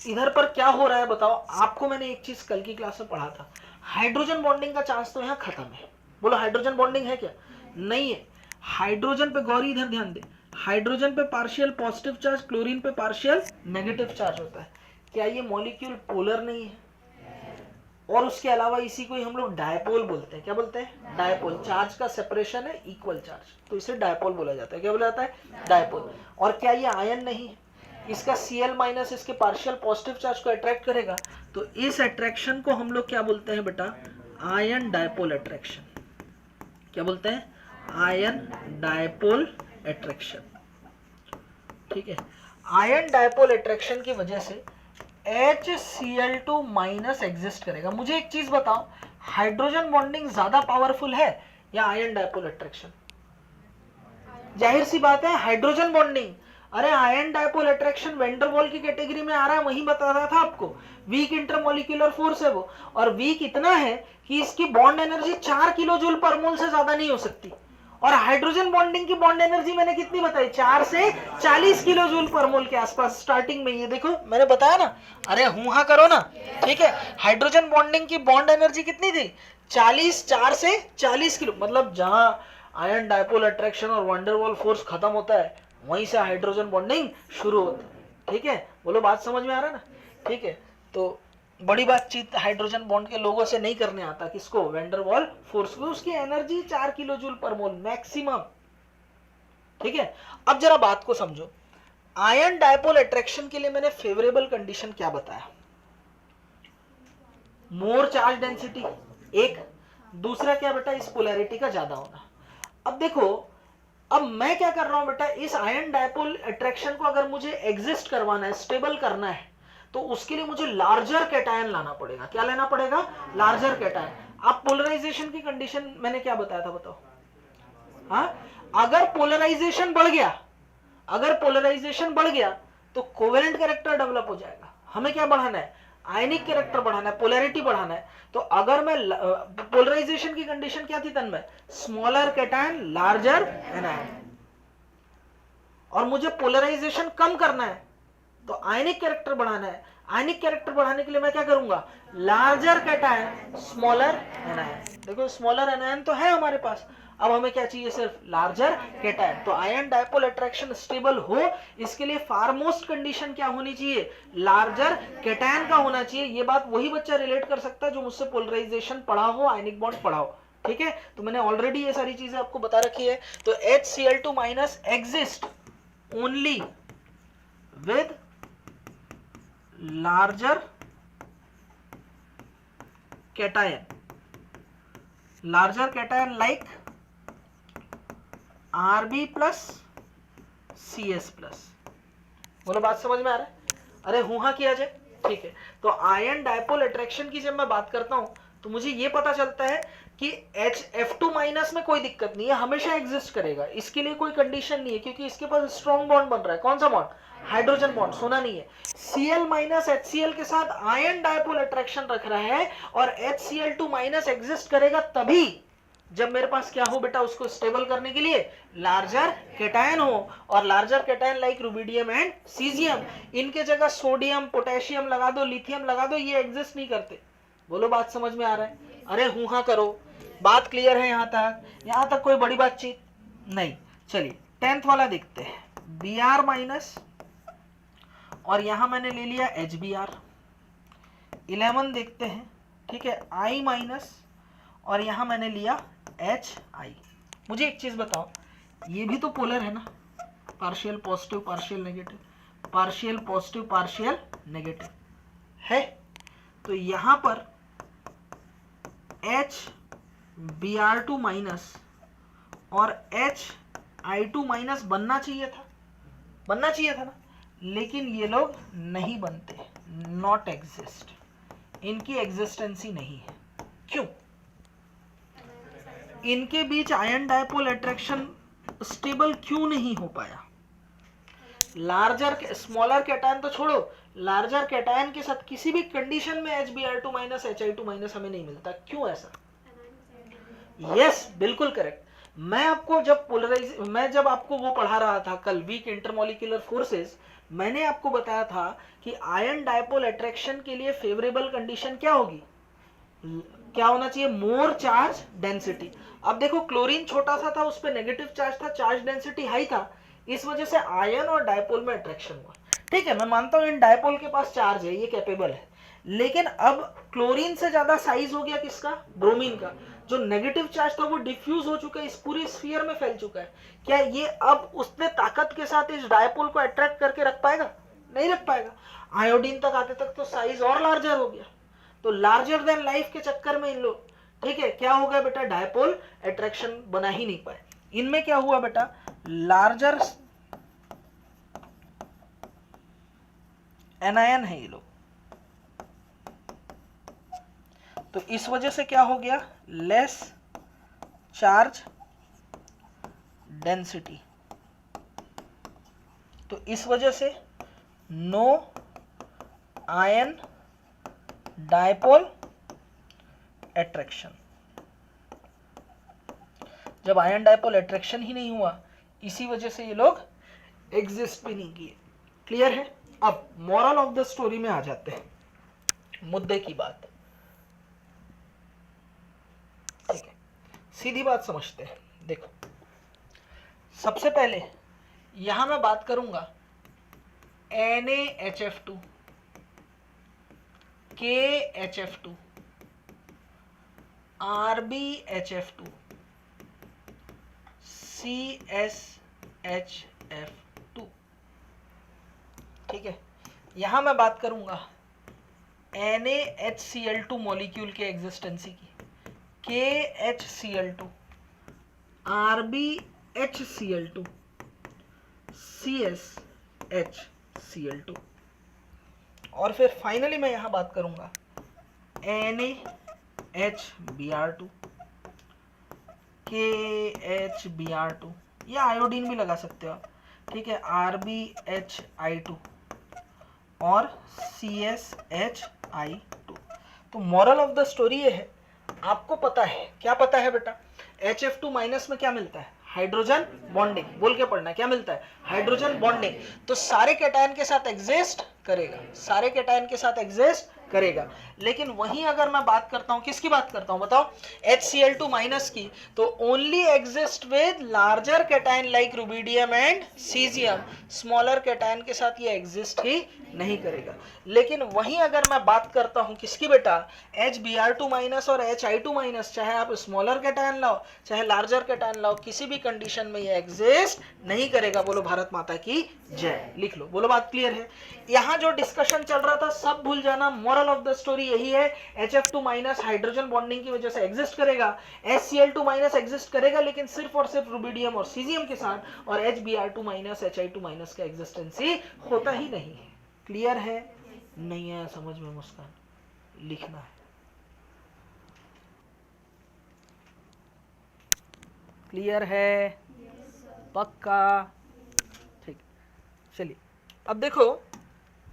इधर पर क्या हो रहा है बताओ? आपको मैंने एक चीज कल की क्लास में पढ़ा था, हाइड्रोजन बॉन्डिंग का चांस तो यहाँ खत्म है। बोलो हाइड्रोजन बॉन्डिंग है क्या? नहीं है। हाइड्रोजन पे गौरी इधर ध्यान दे, हाइड्रोजन पे पार्शियल पॉजिटिव चार्ज, क्लोरीन पे पार्शियल नेगेटिव चार्ज होता है। क्या ये मॉलिक्यूल पोलर नहीं है? और उसके अलावा इसी को ही हम लोग डायपोल बोलते हैं। क्या बोलते हैं? डायपोल। चार्ज का सेपरेशन है, इक्वल चार्ज, तो इसे डायपोल बोला जाता है। क्या बोला जाता है? डायपोल। और क्या ये आयन नहीं है? इसका Cl माइनस इसके पार्शियल पॉजिटिव चार्ज को अट्रैक्ट करेगा, तो इस अट्रैक्शन को हम लोग क्या बोलते हैं बेटा? Ion dipole attraction. क्या बोलते हैं? Ion dipole attraction. ठीक है, आयन डायपोल अट्रैक्शन की वजह से HCl2 माइनस एग्जिस्ट करेगा। मुझे एक चीज बताओ, हाइड्रोजन बॉन्डिंग ज्यादा पावरफुल है या आयन डायपोल अट्रैक्शन? जाहिर सी बात है हाइड्रोजन बॉन्डिंग। अरे आयन डायपोल अट्रैक्शन वेंडरवॉल की कैटेगरी में आ रहा है, वही बता रहा था आपको। वीक इंटरमोलिक्यूलर फोर्स है वो, और वीक इतना है कि इसकी बॉन्ड एनर्जी 4 किलो जूल पर मोल से ज्यादा नहीं हो सकती। और हाइड्रोजन बॉन्डिंग की बॉन्ड एनर्जी मैंने कितनी बताई? 4 से 40 किलो जूल पर मोल के आसपास स्टार्टिंग में। ये देखो मैंने बताया ना, अरे हूं हाँ करो ना। ठीक है, हाइड्रोजन बॉन्डिंग की बॉन्ड एनर्जी कितनी थी? 4 से 40 किलो। मतलब जहां आयन डायपोल अट्रैक्शन और वंडरवॉल फोर्स खत्म होता है, वहीं से हाइड्रोजन बॉन्डिंग शुरू होती है। ठीक है, बोलो बात समझ में आ रहा है ना? ठीक है, तो बड़ी बातचीत हाइड्रोजन बॉन्ड के लोगों से नहीं करने आता। किसको? वेंडरवॉल फोर्स को। उसकी एनर्जी 4 किलो जूल पर मोल मैक्सिमम। ठीक है, अब जरा बात को समझो। आयन डायपोल अट्रैक्शन के लिए मैंने फेवरेबल कंडीशन क्या बताया? मोर चार्ज डेंसिटी एक, दूसरा क्या बेटा? इस पोलैरिटी का ज्यादा होना। अब देखो, अब मैं क्या कर रहा हूं बेटा, इस आयन डायपोल अट्रैक्शन को अगर मुझे एग्जिस्ट करवाना है, स्टेबल करना है, तो उसके लिए मुझे लार्जर कैटायन लाना पड़ेगा। क्या लेना पड़ेगा? Larger cation. अब पोलराइजेशन की कंडीशन मैंने क्या बताया था बताओ? हाँ, अगर पोलराइजेशन बढ़ गया, अगर पोलराइजेशन बढ़ गया तो कोवेलेंट कैरेक्टर डेवलप हो जाएगा। हमें क्या बढ़ाना है? आयनिक कैरेक्टर बढ़ाना है, पोलैरिटी बढ़ाना है। तो अगर मैं पोलराइजेशन की कंडीशन क्या थी Tanmay? Smaller cation, larger anion. और मुझे पोलराइजेशन कम करना है तो आयनिक कैरेक्टर बढ़ाना है। आयनिक कैरेक्टर बढ़ाने के लिए मैं क्या करूंगा? Larger cation, smaller anion. देखो स्मॉलर एनायन तो है हमारे पास, अब हमें क्या चाहिए? सिर्फ लार्जर कैटायन। तो आयन डायपोल अट्रैक्शन स्टेबल हो, इसके लिए फारमोस्ट कंडीशन क्या होनी चाहिए? लार्जर कैटायन का होना चाहिए। ये बात वही बच्चा रिलेट कर सकता है जो मुझसे पोलराइजेशन पढ़ा हो, आयनिक बॉन्ड पढ़ा हो। ठीक है, तो मैंने ऑलरेडी ये सारी चीजें आपको बता रखी है। तो HCl2 minus exist only with larger cation like Rb plus Cs plus। बोलो बात समझ में आ रहा है? अरे हूं हाँ किया जाए, ठीक है। तो आयन डायपोल अट्रैक्शन की जब मैं बात करता हूं तो मुझे ये पता चलता है कि HF2 माइनस में कोई दिक्कत नहीं है, हमेशा एग्जिस्ट करेगा, इसके लिए कोई कंडीशन नहीं है, क्योंकि इसके पास स्ट्रॉन्ग बॉन्ड बन रहा है। कौन सा बॉन्ड? Hydrogen bond. सुना नहीं है? Cl माइनस HCl के साथ आयन डायपोल अट्रैक्शन रख रहा है और HCl2 माइनस एग्जिस्ट करेगा तभी जब मेरे पास क्या हो बेटा, उसको स्टेबल करने के लिए लार्जर केटायन हो। और larger cation like rubidium and caesium, इनके जगह सोडियम, पोटेशियम लगा दो, लिथियम लगा दो, ये एग्जिस्ट नहीं करते। बोलो बात समझ में आ रहा है? अरे हूं हाँ करो, बात क्लियर है यहां तक? यहां तक कोई बड़ी बातचीत नहीं। चलिए 10th वाला देखते हैं, Br माइनस और यहां मैंने ले लिया HBr। 11 देखते हैं, ठीक है, I माइनस और यहां मैंने लिया HI। मुझे एक चीज बताओ, ये भी तो पोलर है ना, partial positive partial negative, partial positive partial negative है। तो यहां पर HBr2 माइनस और HI2 माइनस बनना चाहिए था ना, लेकिन ये लोग नहीं बनते, नॉट एग्जिस्ट, इनकी एग्जिस्टेंसी नहीं है। क्यों? इनके बीच आयन डायपोल अट्रैक्शन स्टेबल क्यों नहीं हो पाया? लार्जर स्मॉलर कैटायन तो छोड़ो, लार्जर कैटायन के साथ किसी भी कंडीशन में HBr2 माइनस HI2 माइनस हमें नहीं मिलता। क्यों ऐसा? यस, बिल्कुल करेक्ट। मैं जब आपको वो पढ़ा रहा था कल, वीक इंटरमॉलिक्यूलर फोर्सेस, मैंने आपको बताया था कि आयन डायपोल अट्रैक्शन के लिए फेवरेबल कंडीशन क्या होगी, क्या होना चाहिए? मोर चार्ज डेंसिटी। अब देखो क्लोरीन छोटा सा था, उस पर नेगेटिव चार्ज था, चार्ज डेंसिटी हाई था, इस वजह से आयन और डायपोल में अट्रैक्शन हुआ। ठीक है, मैं मानता हूं इन डायपोल के पास चार्ज है, ये कैपेबल है, लेकिन अब क्लोरीन से ज्यादा साइज हो गया किसका? ब्रोमीन का। जो नेगेटिव चार्ज था वो डिफ्यूज हो चुका है, इस पूरी स्फीयर में फैल चुका है। क्या ये अब उसने ताकत के साथ इस डायपोल को अट्रैक्ट करके रख पाएगा? नहीं रख पाएगा। आयोडीन तक आते तक तो साइज और लार्जर हो गया। तो लार्जर देन लाइफ के चक्कर में इन लोग, ठीक है, क्या हो गया बेटा? डायपोल अट्रैक्शन बना ही नहीं पाए। इनमें क्या हुआ बेटा? लार्जर एनायन है ये लोग, तो इस वजह से क्या हो गया? Less charge density. तो इस वजह से नो आयन डायपोल अट्रैक्शन। जब आयन डायपोल अट्रैक्शन ही नहीं हुआ, इसी वजह से ये लोग एग्जिस्ट भी नहीं किए। क्लियर है? अब मॉरल ऑफ द स्टोरी में आ जाते हैं, मुद्दे की बात। ठीक है, सीधी बात समझते हैं। देखो, सबसे पहले यहां मैं बात करूंगा NaHF2, KHF2, RbHF2, CSHF2। ठीक है, यहां मैं बात करूंगा NaHCl2 मॉलिक्यूल के एग्जिस्टेंसी की, KHCl2, RbHCl2, CSHCl2, और फिर फाइनली मैं यहां बात करूंगा NaHBr2, KHBr2, या आयोडीन भी लगा सकते हो आप, ठीक है, RbHI2 और CSHI2। तो मॉरल ऑफ द स्टोरी ये है, आपको पता है, क्या पता है बेटा? HF2 माइनस में क्या मिलता है? Hydrogen bonding. बोल के पढ़ना, क्या मिलता है? Hydrogen bonding. तो सारे कैटायन के साथ एग्जिस्ट करेगा, सारे कैटायन के साथ एग्जिस्ट करेगा। लेकिन वहीं अगर मैं बात करता हूं, किसकी बात करता हूं बताओ, HCl2 माइनस की, तो only exist with larger cation like rubidium and caesium, smaller cation के साथ ये एग्जिस्ट ही नहीं करेगा। लेकिन वहीं अगर मैं बात करता हूं किसकी बेटा, HBr2 माइनस और HI2 माइनस, चाहे आप स्मॉलर कैटायन लाओ चाहे लार्जर कैटायन लाओ, किसी भी कंडीशन में ये एग्जिस्ट नहीं करेगा। बोलो भारत माता की जय, लिख लो। बोलो बात क्लियर है। यहां जो डिस्कशन चल रहा था सब भूल जाना, मोरल ऑफ द स्टोरी यही है, HF2 माइनस हाइड्रोजन बॉन्डिंग की वजह से एग्जिस्ट करेगा, HCl2 माइनस एग्जिस्ट करेगा लेकिन सिर्फ और सिर्फ रुबिडियम और सीजियम के साथ, और HBr2 माइनस HI2 माइनस का एग्जिस्टेंस ही होता ही नहीं है। क्लियर है? नहीं है समझ में मुस्कान? लिखना है। क्लियर है? पक्का? ठीक, चलिए अब देखो,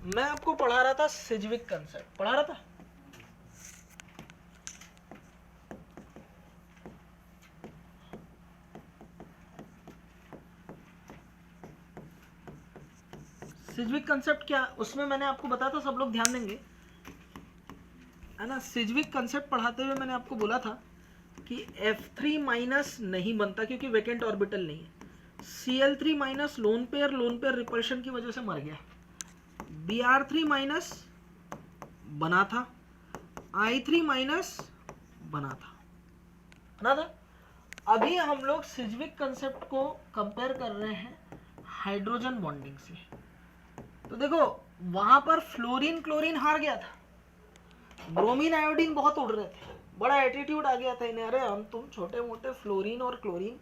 मैं आपको पढ़ा रहा था सिज्विक कंसेप्ट, पढ़ा रहा था। सिज्विक कंसेप्ट क्या, उसमें मैंने आपको बताया था, सब लोग ध्यान देंगे, है ना। सिज्विक कंसेप्ट पढ़ाते हुए मैंने आपको बोला था कि F3 माइनस नहीं बनता क्योंकि वेकेंट ऑर्बिटल नहीं है, Cl3 minus lone pair repulsion की वजह से मर गया, Br3 माइनस बना था, I3 माइनस बना था। अभी हम लोग सिज्विक कंसेप्ट को कंपेयर कर रहे हैं हाइड्रोजन बॉन्डिंग से। तो देखो वहां पर फ्लोरीन क्लोरीन हार गया था, ब्रोमीन आयोडीन बहुत उड़ रहे थे, बड़ा एटीट्यूड आ गया था इन्हें, अरे हम तुम छोटे मोटे फ्लोरीन और क्लोरीन,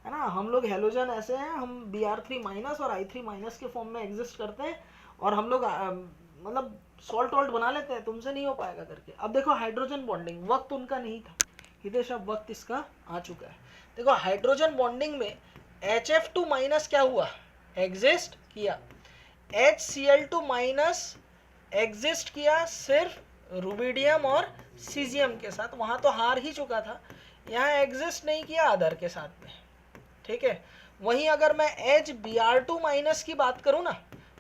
है ना, हम लोग हेलोजन ऐसे हैं, हम Br3 माइनस और I3 माइनस के फॉर्म में एग्जिस्ट करते हैं और हम लोग मतलब सॉल्ट वॉल्ट बना लेते हैं, तुमसे नहीं हो पाएगा करके। अब देखो हाइड्रोजन बॉन्डिंग, वक्त उनका नहीं था हितेश, अब वक्त इसका आ चुका है। देखो हाइड्रोजन बॉन्डिंग में HF2 माइनस क्या हुआ, एग्जिस्ट किया, HCl2 माइनस एग्जिस्ट किया सिर्फ रुबिडियम और सीजियम के साथ, वहां तो हार ही चुका था, यहाँ एग्जिस्ट नहीं किया अदर के साथ में, ठीक है। वहीं अगर मैं HBr2 माइनस की बात करूं ना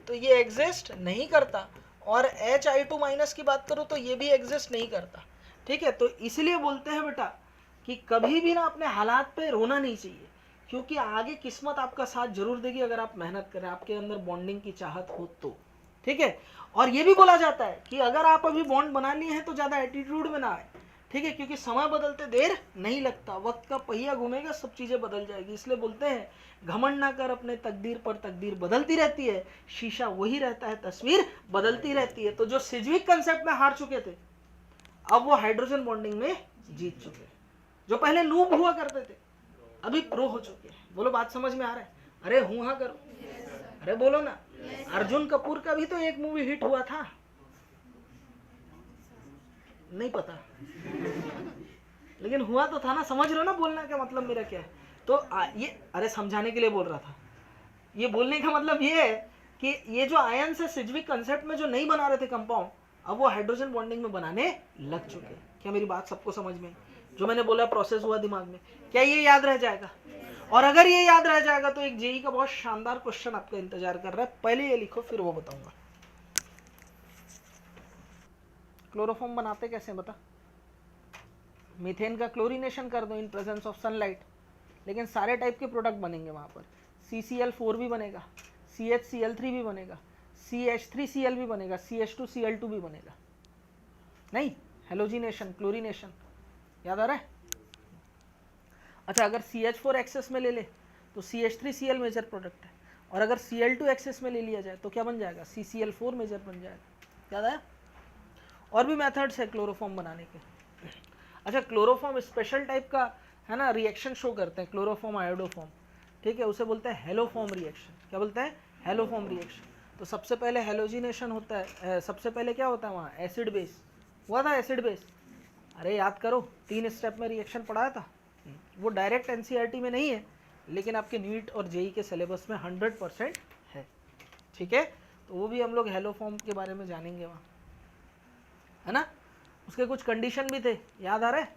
तो ये एग्जिस्ट नहीं करता, और HI2 माइनस की बात करूं तो ये भी एग्जिस्ट नहीं करता, ठीक है। तो इसलिए बोलते हैं बेटा कि कभी भी ना अपने हालात पे रोना नहीं चाहिए, क्योंकि आगे किस्मत आपका साथ जरूर देगी अगर आप मेहनत करें, आपके अंदर बॉन्डिंग की चाहत हो तो, ठीक है। और ये भी बोला जाता है कि अगर आप अभी बॉन्ड बना लिए हैं तो ज्यादा एटीट्यूड में ना आए, ठीक है, क्योंकि समय बदलते देर नहीं लगता, वक्त का पहिया घूमेगा, सब चीजें बदल जाएगी। इसलिए बोलते हैं घमंड ना कर अपने तकदीर पर, तकदीर बदलती रहती है, शीशा वही रहता है, तस्वीर बदलती रहती है। तो जो सिज्विक कंसेप्ट में हार चुके थे अब वो हाइड्रोजन बॉन्डिंग में जीत चुके हैं, जो पहले नूब हुआ करते थे अभी प्रो हो चुके हैं। बोलो बात समझ में आ रहा है? अरे हूं हाँ करो, अरे बोलो ना। अर्जुन कपूर का भी तो एक मूवी हिट हुआ था, नहीं पता लेकिन हुआ तो था ना, समझ रहे हो ना बोलना का मतलब मेरा क्या है। तो ये अरे समझाने के लिए बोल रहा था, ये बोलने का मतलब ये है कि ये जो आयन से सिज्विक कंसेप्ट में जो नहीं बना रहे थे कंपाउंड, अब वो हाइड्रोजन बॉन्डिंग में बनाने लग चुके। क्या मेरी बात सबको समझ में, जो मैंने बोला प्रोसेस हुआ दिमाग में, क्या ये याद रह जाएगा? और अगर ये याद रह जाएगा तो एक जेई का बहुत शानदार क्वेश्चन आपका इंतजार कर रहा है, पहले ये लिखो फिर वो बताऊंगा। क्लोरोफॉर्म बनाते कैसे बता? मीथेन का क्लोरीनेशन कर दो इन प्रेजेंस ऑफ सनलाइट, लेकिन सारे टाइप के प्रोडक्ट बनेंगे वहां पर, CCl4 भी बनेगा, CHCl3 भी बनेगा, CH3Cl भी बनेगा, CH2Cl2 भी बनेगा। नहीं, हेलोजिनेशन, क्लोरीनेशन, याद आ रहा है? अच्छा, अगर CH4 एक्सेस में ले ले तो CH3Cl मेजर प्रोडक्ट है, और अगर Cl2 एक्सेस में ले लिया जाए तो क्या बन जाएगा? CCl4 मेजर बन जाएगा। याद आया? और भी मेथड्स है क्लोरोफॉर्म बनाने के। अच्छा, क्लोरोफॉर्म स्पेशल टाइप का है ना, रिएक्शन शो करते हैं, क्लोरोफॉर्म आयोडोफॉर्म, ठीक है, उसे बोलते हैं हेलोफॉर्म रिएक्शन। क्या बोलते हैं? Haloform reaction. तो सबसे पहले हेलोजिनेशन होता है, सबसे पहले क्या होता है वहाँ? एसिड बेस हुआ था, एसिड बेस, अरे याद करो 3 स्टेप में रिएक्शन पढ़ाया था, वो डायरेक्ट एनसीईआरटी में नहीं है लेकिन आपके नीट और जेई के सिलेबस में 100% है, ठीक है। तो वो भी हम लोग हेलोफॉर्म के बारे में जानेंगे वहाँ, है ना। उसके कुछ कंडीशन भी थे, याद आ रहा है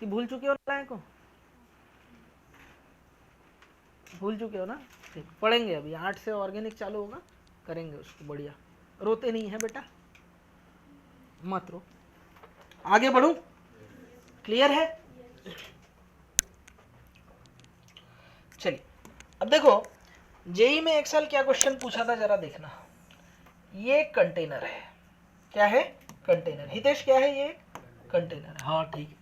कि भूल चुके हो? लाए को भूल चुके हो ना? ठीक, पढ़ेंगे अभी 8 से ऑर्गेनिक चालू होगा, करेंगे उसको, बढ़िया, रोते नहीं है बेटा। मत रो, आगे बढ़ूं? क्लियर है? चलिए अब देखो जेई में एक साल क्या क्वेश्चन पूछा था जरा देखना। ये कंटेनर है, क्या है? कंटेनर। हितेश क्या है? ये कंटेनर। हाँ ठीक है।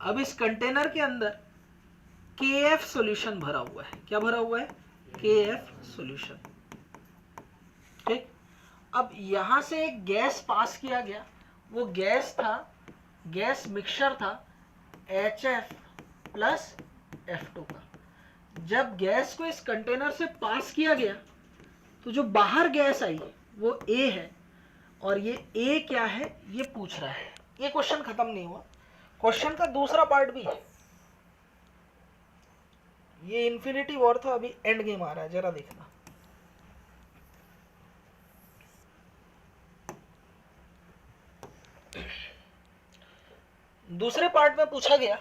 अब इस कंटेनर के अंदर KF सॉल्यूशन भरा हुआ है। क्या भरा हुआ है? KF solution. ठीक। अब यहां से एक गैस पास किया गया, वो गैस था, गैस मिक्सचर था HF प्लस F2 का। जब गैस को इस कंटेनर से पास किया गया तो जो बाहर गैस आई वो A है, और ये A क्या है ये पूछ रहा है। ये क्वेश्चन खत्म नहीं हुआ, क्वेश्चन का दूसरा पार्ट भी है। ये इन्फिनिटी वॉर था, अभी एंड गेम आ रहा है, जरा देखना। दूसरे पार्ट में पूछा गया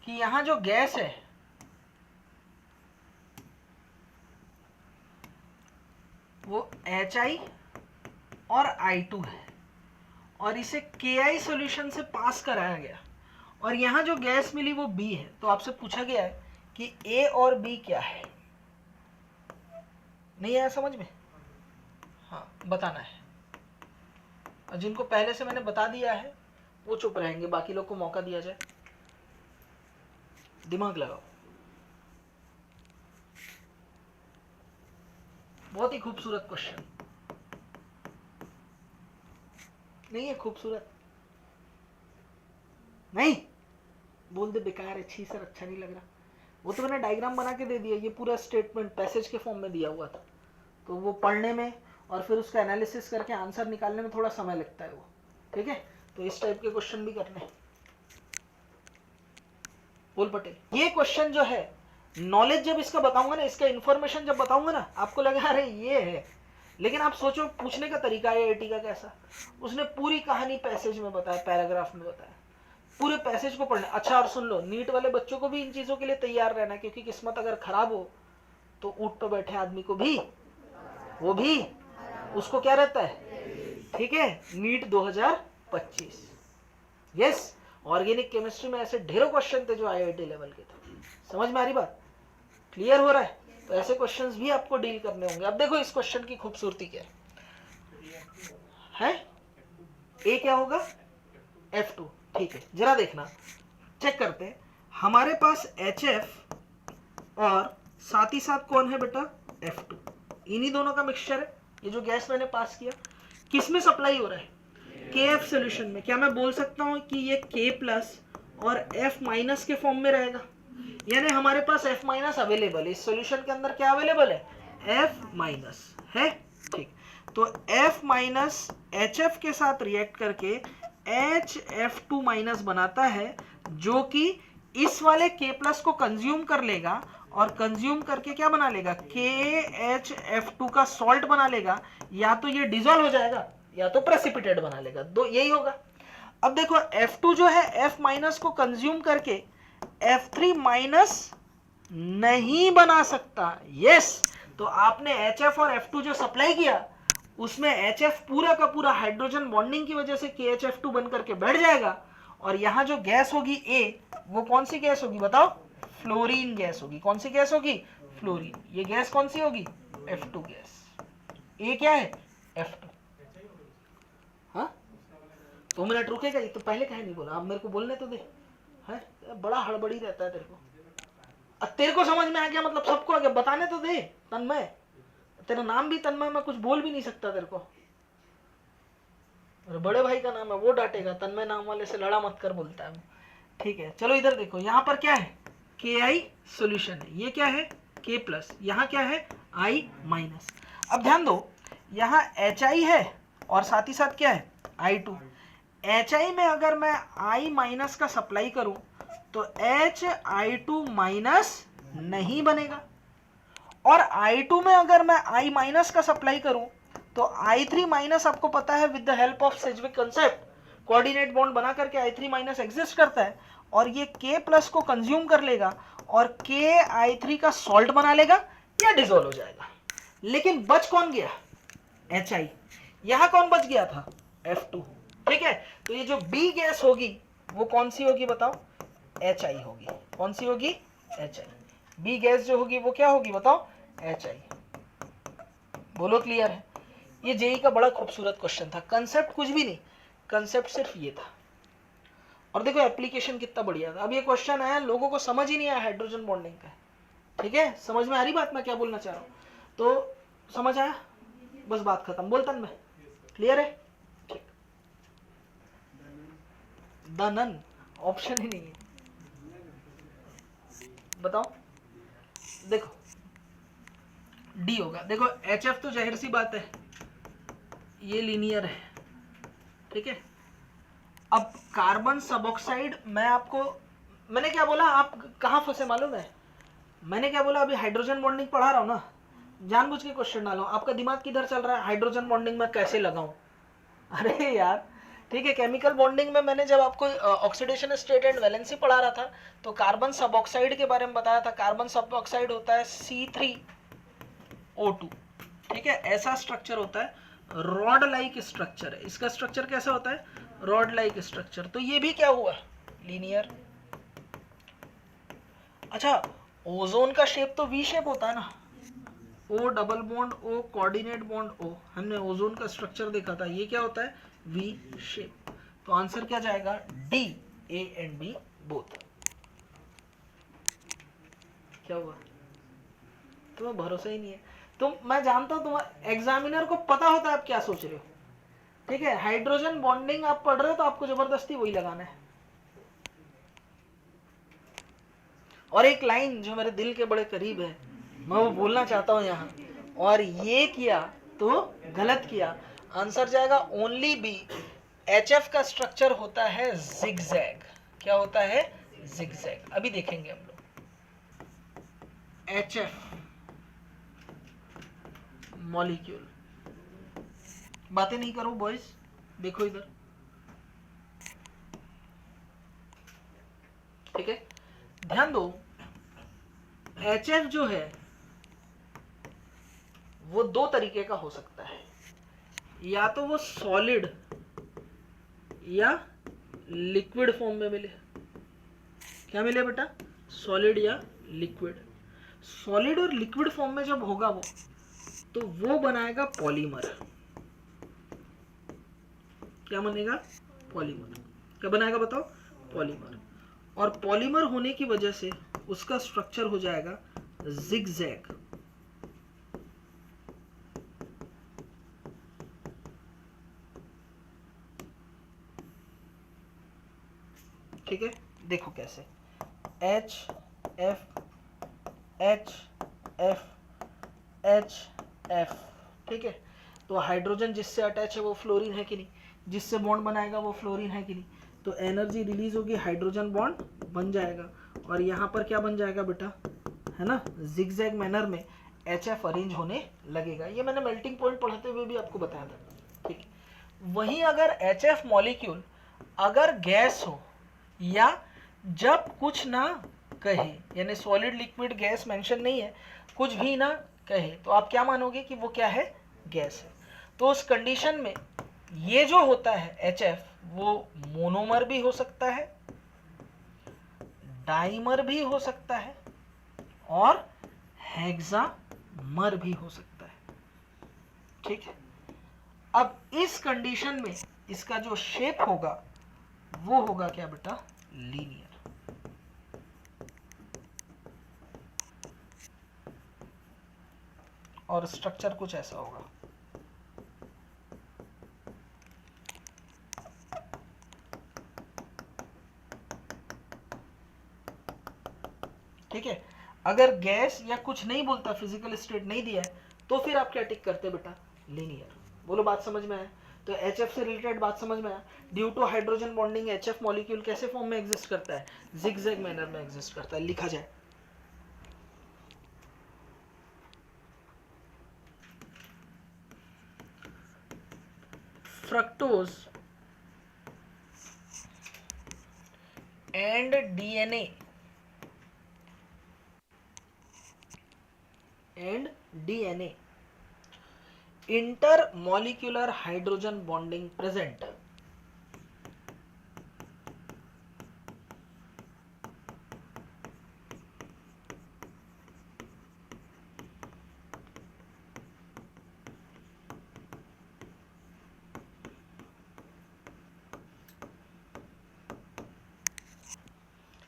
कि यहां जो गैस है वो HI और I2 है, और इसे KI सॉल्यूशन से पास कराया गया, और यहां जो गैस मिली वो B है। तो आपसे पूछा गया है कि A और B क्या है। नहीं आया समझ में? हाँ बताना है, और जिनको पहले से मैंने बता दिया है वो चुप रहेंगे, बाकी लोग को मौका दिया जाए। दिमाग लगाओ। बहुत ही खूबसूरत क्वेश्चन नहीं है? खूबसूरत नहीं बोल दे, बेकार है, छी सर, अच्छा नहीं लग रहा। वो तो मैंने डायग्राम बना के दे दिया, ये पूरा स्टेटमेंट पैसेज के फॉर्म में दिया हुआ था, तो वो पढ़ने में और फिर उसका एनालिसिस करके आंसर निकालने में थोड़ा समय लगता है वो। ठीक है, तो इस टाइप के क्वेश्चन भी करने। बोल पटेल, ये क्वेश्चन जो है नॉलेज जब इसका बताऊंगा ना, इसका इंफॉर्मेशन जब बताऊंगा ना, आपको लगा अरे ये है, लेकिन आप सोचो पूछने का तरीका है IIT का कैसा। उसने पूरी कहानी पैसेज में बताया, पैराग्राफ में बताया, पूरे पैसेज को पढ़ना। अच्छा और सुन लो, नीट वाले बच्चों को भी इन चीजों के लिए तैयार रहना, क्योंकि किस्मत अगर खराब हो तो ऊंट पर बैठे आदमी को भी वो भी उसको क्या रहता है। ठीक है, नीट 2025। यस, ऑर्गेनिक केमिस्ट्री में ऐसे ढेरों क्वेश्चन थे जो IIT लेवल के थे। समझ में आ रही बात? क्लियर हो रहा है? तो ऐसे क्वेश्चंस भी आपको डील करने होंगे। अब देखो इस क्वेश्चन की खूबसूरती क्या है? ए क्या होगा? F2। ठीक है, जरा देखना, चेक करते हैं। हमारे पास HF और साथ ही साथ कौन है बेटा? F2। इन्हीं दोनों का मिक्सचर है। ये जो गैस मैंने पास किया किस में सप्लाई हो रहा है? KF सॉल्यूशन में। क्या मैं बोल सकता हूं कि ये K प्लस और F माइनस के फॉर्म में रहेगा? यानी हमारे पास F माइनस अवेलेबल है इस सॉल्यूशन के अंदर। क्या अवेलेबल है? F माइनस है। ठीक, तो F माइनस HF के साथ रिएक्ट करके HF2 माइनस बनाता है, जो कि इस वाले K प्लस को कंज्यूम कर लेगा, और कंज्यूम करके क्या बना लेगा? KHF2 का सॉल्ट बना लेगा। या तो ये डिसॉल्व हो जाएगा या तो प्रेसिपिटेट बना लेगा, दो यही होगा। अब देखो F2 जो है F माइनस को कंज्यूम करके F3 माइनस नहीं बना सकता। यस, तो आपने HF और F2 जो सप्लाई किया उसमें HF पूरा का पूरा हाइड्रोजन बॉन्डिंग की वजह से KHF2 बन करके बैठ जाएगा, और यहां जो गैस होगी A, वो कौन सी गैस होगी बताओ? फ्लोरीन गैस होगी। कौन सी गैस होगी? फ्लोरीन। ये गैस कौन सी होगी? F2 gas. A क्या है? F2। हाँ, 2 मिनट रुकेगा? ये तो पहले कहे नहीं बोला, अब मेरे को बोलने तो दे। है बड़ा हड़बड़ी रहता है तेरे को। अब तेरे को समझ में आ गया मतलब सबको आ गया, बताने तो दे। तन्मय, तेरा नाम भी तन्मय, मैं कुछ बोल भी नहीं सकता तेरे को। और बड़े भाई का नाम है, वो डांटेगा, तन्मय नाम वाले से लड़ा मत कर बोलता है। ठीक है, चलो इधर देखो, यहाँ पर क्या है? KI सॉल्यूशन है। ये क्या है? K plus. यहाँ क्या है? I minus. अब ध्यान दो, यहाँ HI है और साथ ही साथ क्या है? I2। HI में अगर मैं I माइनस का सप्लाई करूं तो HI2 माइनस नहीं बनेगा, और I2 में अगर मैं I माइनस का सप्लाई करूं तो I3 माइनस, आपको पता है with the help of Sidgwick concept coordinate bond बना करके I3 माइनस एग्जिस्ट करता है, और ये K प्लस को कंज्यूम कर लेगा और KI3 का सॉल्ट बना लेगा या डिसॉल्व हो जाएगा। लेकिन बच कौन गया, HI। यहां कौन बच गया था, F2। ठीक है, तो ये जो B गैस होगी वो कौन सी होगी बताओ, HI होगी। कौन सी होगी, HI। B गैस जो होगी वो क्या होगी बताओ, HI। बोलो क्लियर है। ये जेई का बड़ा खूबसूरत क्वेश्चन था, कंसेप्ट कुछ भी नहीं, कंसेप्ट सिर्फ ये था। और देखो एप्लीकेशन कितना बढ़िया था। अब ये क्वेश्चन आया, लोगों को समझ ही नहीं आया हाइड्रोजन बॉन्डिंग का। ठीक है, समझ में आ रही बात मैं क्या बोलना चाह रहा हूँ, तो समझ आया, बस बात खत्म। बोलता मैं, क्लियर है, ठीक। नन ऑप्शन ही नहीं है, बताओ। देखो डी होगा। देखो HF तो जाहिर सी बात है, ये लीनियर है, ठीक है। अब कार्बन सबऑक्साइड, मैं आपको, मैंने क्या बोला, आप कहाँ फंसे मालूम है, मैंने क्या बोला, अभी हाइड्रोजन बॉन्डिंग पढ़ा रहा हूँ ना, जानबूझ के क्वेश्चन डालो, आपका दिमाग किधर चल रहा है, हाइड्रोजन बॉन्डिंग में कैसे लगाऊं। अरे यार, ठीक है, केमिकल बॉन्डिंग में मैंने जब आपको ऑक्सीडेशन स्टेट एंड वैलेंसी पढ़ा रहा था, तो कार्बन सबऑक्साइड के बारे में बताया था। कार्बन सबऑक्साइड होता है C3O2, ठीक है, ऐसा स्ट्रक्चर होता है, रॉड लाइक स्ट्रक्चर है। इसका स्ट्रक्चर कैसा होता है, रॉड लाइक स्ट्रक्चर। तो ये भी क्या हुआ, लीनियर। अच्छा, ओजोन का शेप तो वी शेप होता है ना, O double bond O coordinate bond O, हमने ओजोन का स्ट्रक्चर देखा था, ये क्या होता है, वी शेप। तो आंसर क्या जाएगा, D, A and B both. क्या हुआ, तुम्हें भरोसा ही नहीं है। तुम, मैं जानता हूं तुम्हारे एग्जामिनर को पता होता है आप क्या सोच रहे हो। ठीक है, हाइड्रोजन बॉन्डिंग आप पढ़ रहे हो तो आपको जबरदस्ती वही लगाना है। और एक लाइन जो मेरे दिल के बड़े करीब है, मैं वो बोलना चाहता हूं यहां, और ये किया तो गलत किया। आंसर जाएगा ओनली बी। HF का स्ट्रक्चर होता है जिगजैग। क्या होता है, जिगजैग। अभी देखेंगे हम लोग HF मॉलिक्यूल। बातें नहीं करो बॉयज, देखो इधर, ठीक है, ध्यान दो। HF जो है वो दो तरीके का हो सकता है, या तो वो सॉलिड या लिक्विड फॉर्म में मिले। क्या मिले बेटा, सॉलिड या लिक्विड। सॉलिड और लिक्विड फॉर्म में जब होगा वो, तो वो बनाएगा पॉलीमर। क्या बनेगा, पॉलीमर। क्या बनाएगा बताओ, पॉलीमर। और पॉलीमर होने की वजह से उसका स्ट्रक्चर हो जाएगा जिगजैग। ठीक है, देखो कैसे, H F H F H F, ठीक है। तो हाइड्रोजन जिससे अटैच है वो फ्लोरीन है कि नहीं, जिससे बॉन्ड बनाएगा वो फ्लोरीन है कि नहीं, तो एनर्जी रिलीज होगी, हाइड्रोजन बॉन्ड बन जाएगा, और यहाँ पर क्या बन जाएगा बेटा, है ना, जिगजैग मैनर में HF अरेंज होने लगेगा। ये मैंने मेल्टिंग पॉइंट पढ़ाते हुए भी आपको बताया था, ठीक है। वहीं अगर HF मॉलिक्यूल अगर गैस हो, या जब कुछ ना कहे, यानी सॉलिड लिक्विड गैस मेंशन नहीं है, कुछ भी ना कहे, तो आप क्या मानोगे कि वो क्या है, गैस है। तो उस कंडीशन में ये जो होता है HF, वो मोनोमर भी हो सकता है, डाइमर भी हो सकता है, और हेक्सामर भी हो सकता है। ठीक है, अब इस कंडीशन में इसका जो शेप होगा वो होगा क्या बेटा, लीनियर। और स्ट्रक्चर कुछ ऐसा होगा। ठीक है, अगर गैस या कुछ नहीं बोलता, फिजिकल स्टेट नहीं दिया है, तो फिर आप क्या टिक करते बेटा, लीनियर। बोलो बात समझ में आया। तो HF से रिलेटेड बात समझ में आया। Due to hydrogen bonding HF molecule कैसे फॉर्म में एग्जिस्ट करता है, जिगजैग मैनर में एग्जिस्ट करता है। लिखा जाए, fructose and DNA intermolecular hydrogen bonding present.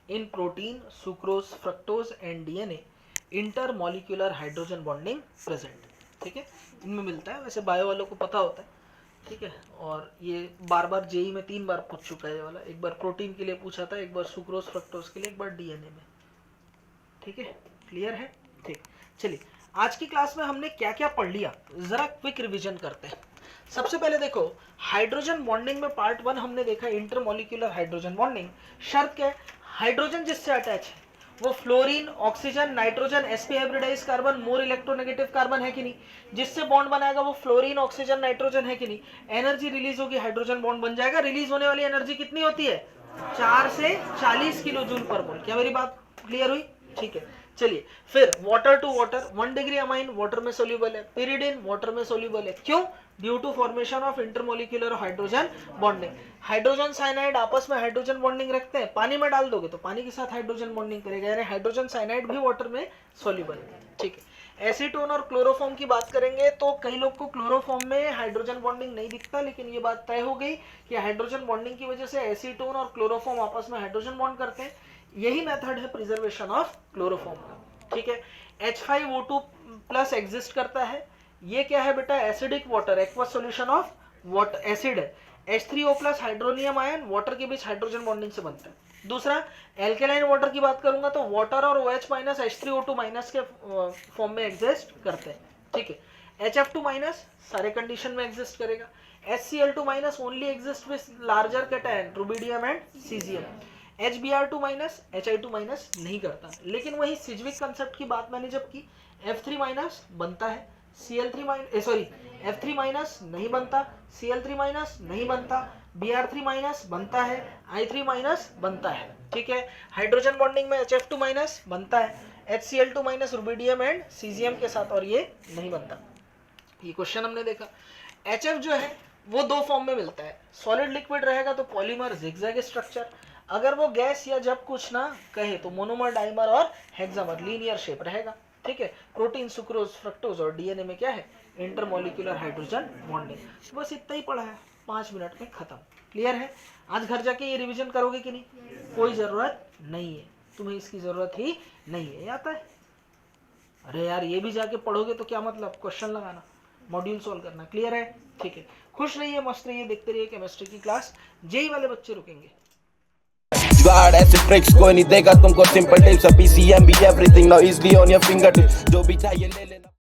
In protein, sucrose, fructose and DNA intermolecular hydrogen bonding present. ठीक है, इनमें मिलता है, वैसे बायो वालों को पता होता है। ठीक है, और ये बार बार जेई में 3 बार पूछ चुका है ये वाला, एक बार प्रोटीन के लिए पूछा था, एक बार सुक्रोज फ्रक्टोज के लिए, एक बार डीएनए में। ठीक है, क्लियर है? ठीक, चलिए आज की क्लास में हमने क्या क्या पढ़ लिया जरा क्विक रिवीजन करते हैं। सबसे पहले देखो, हाइड्रोजन बॉन्डिंग में पार्ट 1 हमने देखा इंटरमॉलिक्यूलर हाइड्रोजन बॉन्डिंग। शर्त क्या है? हाइड्रोजन जिससे अटैच है वो fluorine, oxygen, nitrogen, sp hybridise carbon, more electronegative carbon है कि नहीं, जिससे बॉन्ड बनाएगा वो फ्लोरीन, ऑक्सीजन, नाइट्रोजन है कि नहीं। एनर्जी रिलीज होगी, हाइड्रोजन बॉन्ड बन जाएगा। रिलीज होने वाली एनर्जी कितनी होती है? 4 से 40 किलो जूल पर मोल। क्या मेरी बात क्लियर हुई? ठीक है, चलिए फिर water to water, 1 degree amine water में सोल्यूबल है, पिरिडिन वाटर में सोल्यूबल है। क्यों? Due to formation of intermolecular hydrogen bonding. Hydrogen cyanide आपस में हाइड्रोजन बॉन्डिंग रखते हैं, पानी में डाल दोगे तो पानी के साथ हाइड्रोजन बॉन्डिंग करेगा, यानी हाइड्रोजन साइनाइड भी वाटर में सोल्यूबल है। ठीक है, एसीटोन और क्लोरोफॉर्म की बात करेंगे तो कई लोग को क्लोरोफॉर्म में हाइड्रोजन बॉन्डिंग नहीं दिखता, लेकिन ये बात तय हो गई कि हाइड्रोजन बॉन्डिंग की वजह से एसीटोन और क्लोरोफॉर्म आपस में हाइड्रोजन बॉन्ड करते हैं। यही मेथड है प्रिजर्वेशन ऑफ क्लोरोफॉर्म का। ठीक है, H5O2 प्लस एग्जिस्ट करता है। ये क्या है बेटा? Acidic water, aqueous solution of water, acid है। H3O plus hydronium ion water के बीच हाइड्रोजन बॉन्डिंग से बनता है। दूसरा, एल्केलाइन वाटर की बात करूंगा तो वाटर और OH माइनस H3O2 माइनस के फॉर्म में एग्जिस्ट करते हैं। ठीक है, HF2 माइनस सारे कंडीशन में एग्जिस्ट करेगा। HCl2 minus only exist with larger cation rubidium and caesium. HBr2 minus Hi2 minus नहीं करता, लेकिन वही सिज्विक कंसेप्ट की बात मैंने जब की, F3 माइनस बनता है, Cl3 माइनस F3 माइनस नहीं बनता, Cl3 माइनस नहीं बनता, Br3 माइनस बनता है, I3 माइनस बनता है। ठीक है, हाइड्रोजन बॉन्डिंग में HF2 माइनस बनता है, HCl2 minus rubidium and caesium के साथ, और ये नहीं बनता। ये क्वेश्चन हमने देखा। HF जो है वो 2 फॉर्म में मिलता है, सॉलिड लिक्विड रहेगा तो पॉलीमर जिगजैग स्ट्रक्चर, अगर वो गैस या जब कुछ ना कहे तो मोनोमर, डाइमर और हेक्सामर, लीनियर शेप रहेगा। ठीक है, प्रोटीन, सुक्रोज, फ्रक्टोज और डीएनए में क्या है? Intermolecular hydrogen bonding. बस इतना ही पढ़ा है, 5 मिनट में खत्म। क्लियर है? आज घर जाके ये रिवीजन करोगे कि नहीं? कोई जरूरत नहीं है, तुम्हें इसकी जरूरत ही नहीं है। आता है? अरे यार, ये भी जाके पढ़ोगे तो क्या मतलब? क्वेश्चन लगाना, मॉड्यूल सोल्व करना। क्लियर है? ठीक है, खुश रहिए, मस्त रहिए, देखते रहिए केमिस्ट्री की क्लास। जेई वाले बच्चे रुकेंगे। जुगाड़ ऐसे ट्रिक्स कोई नहीं देगा तुमको, सिंपल टिप्स, PCM भी everything now easily on your finger tips, जो भी चाहिए ले लेना।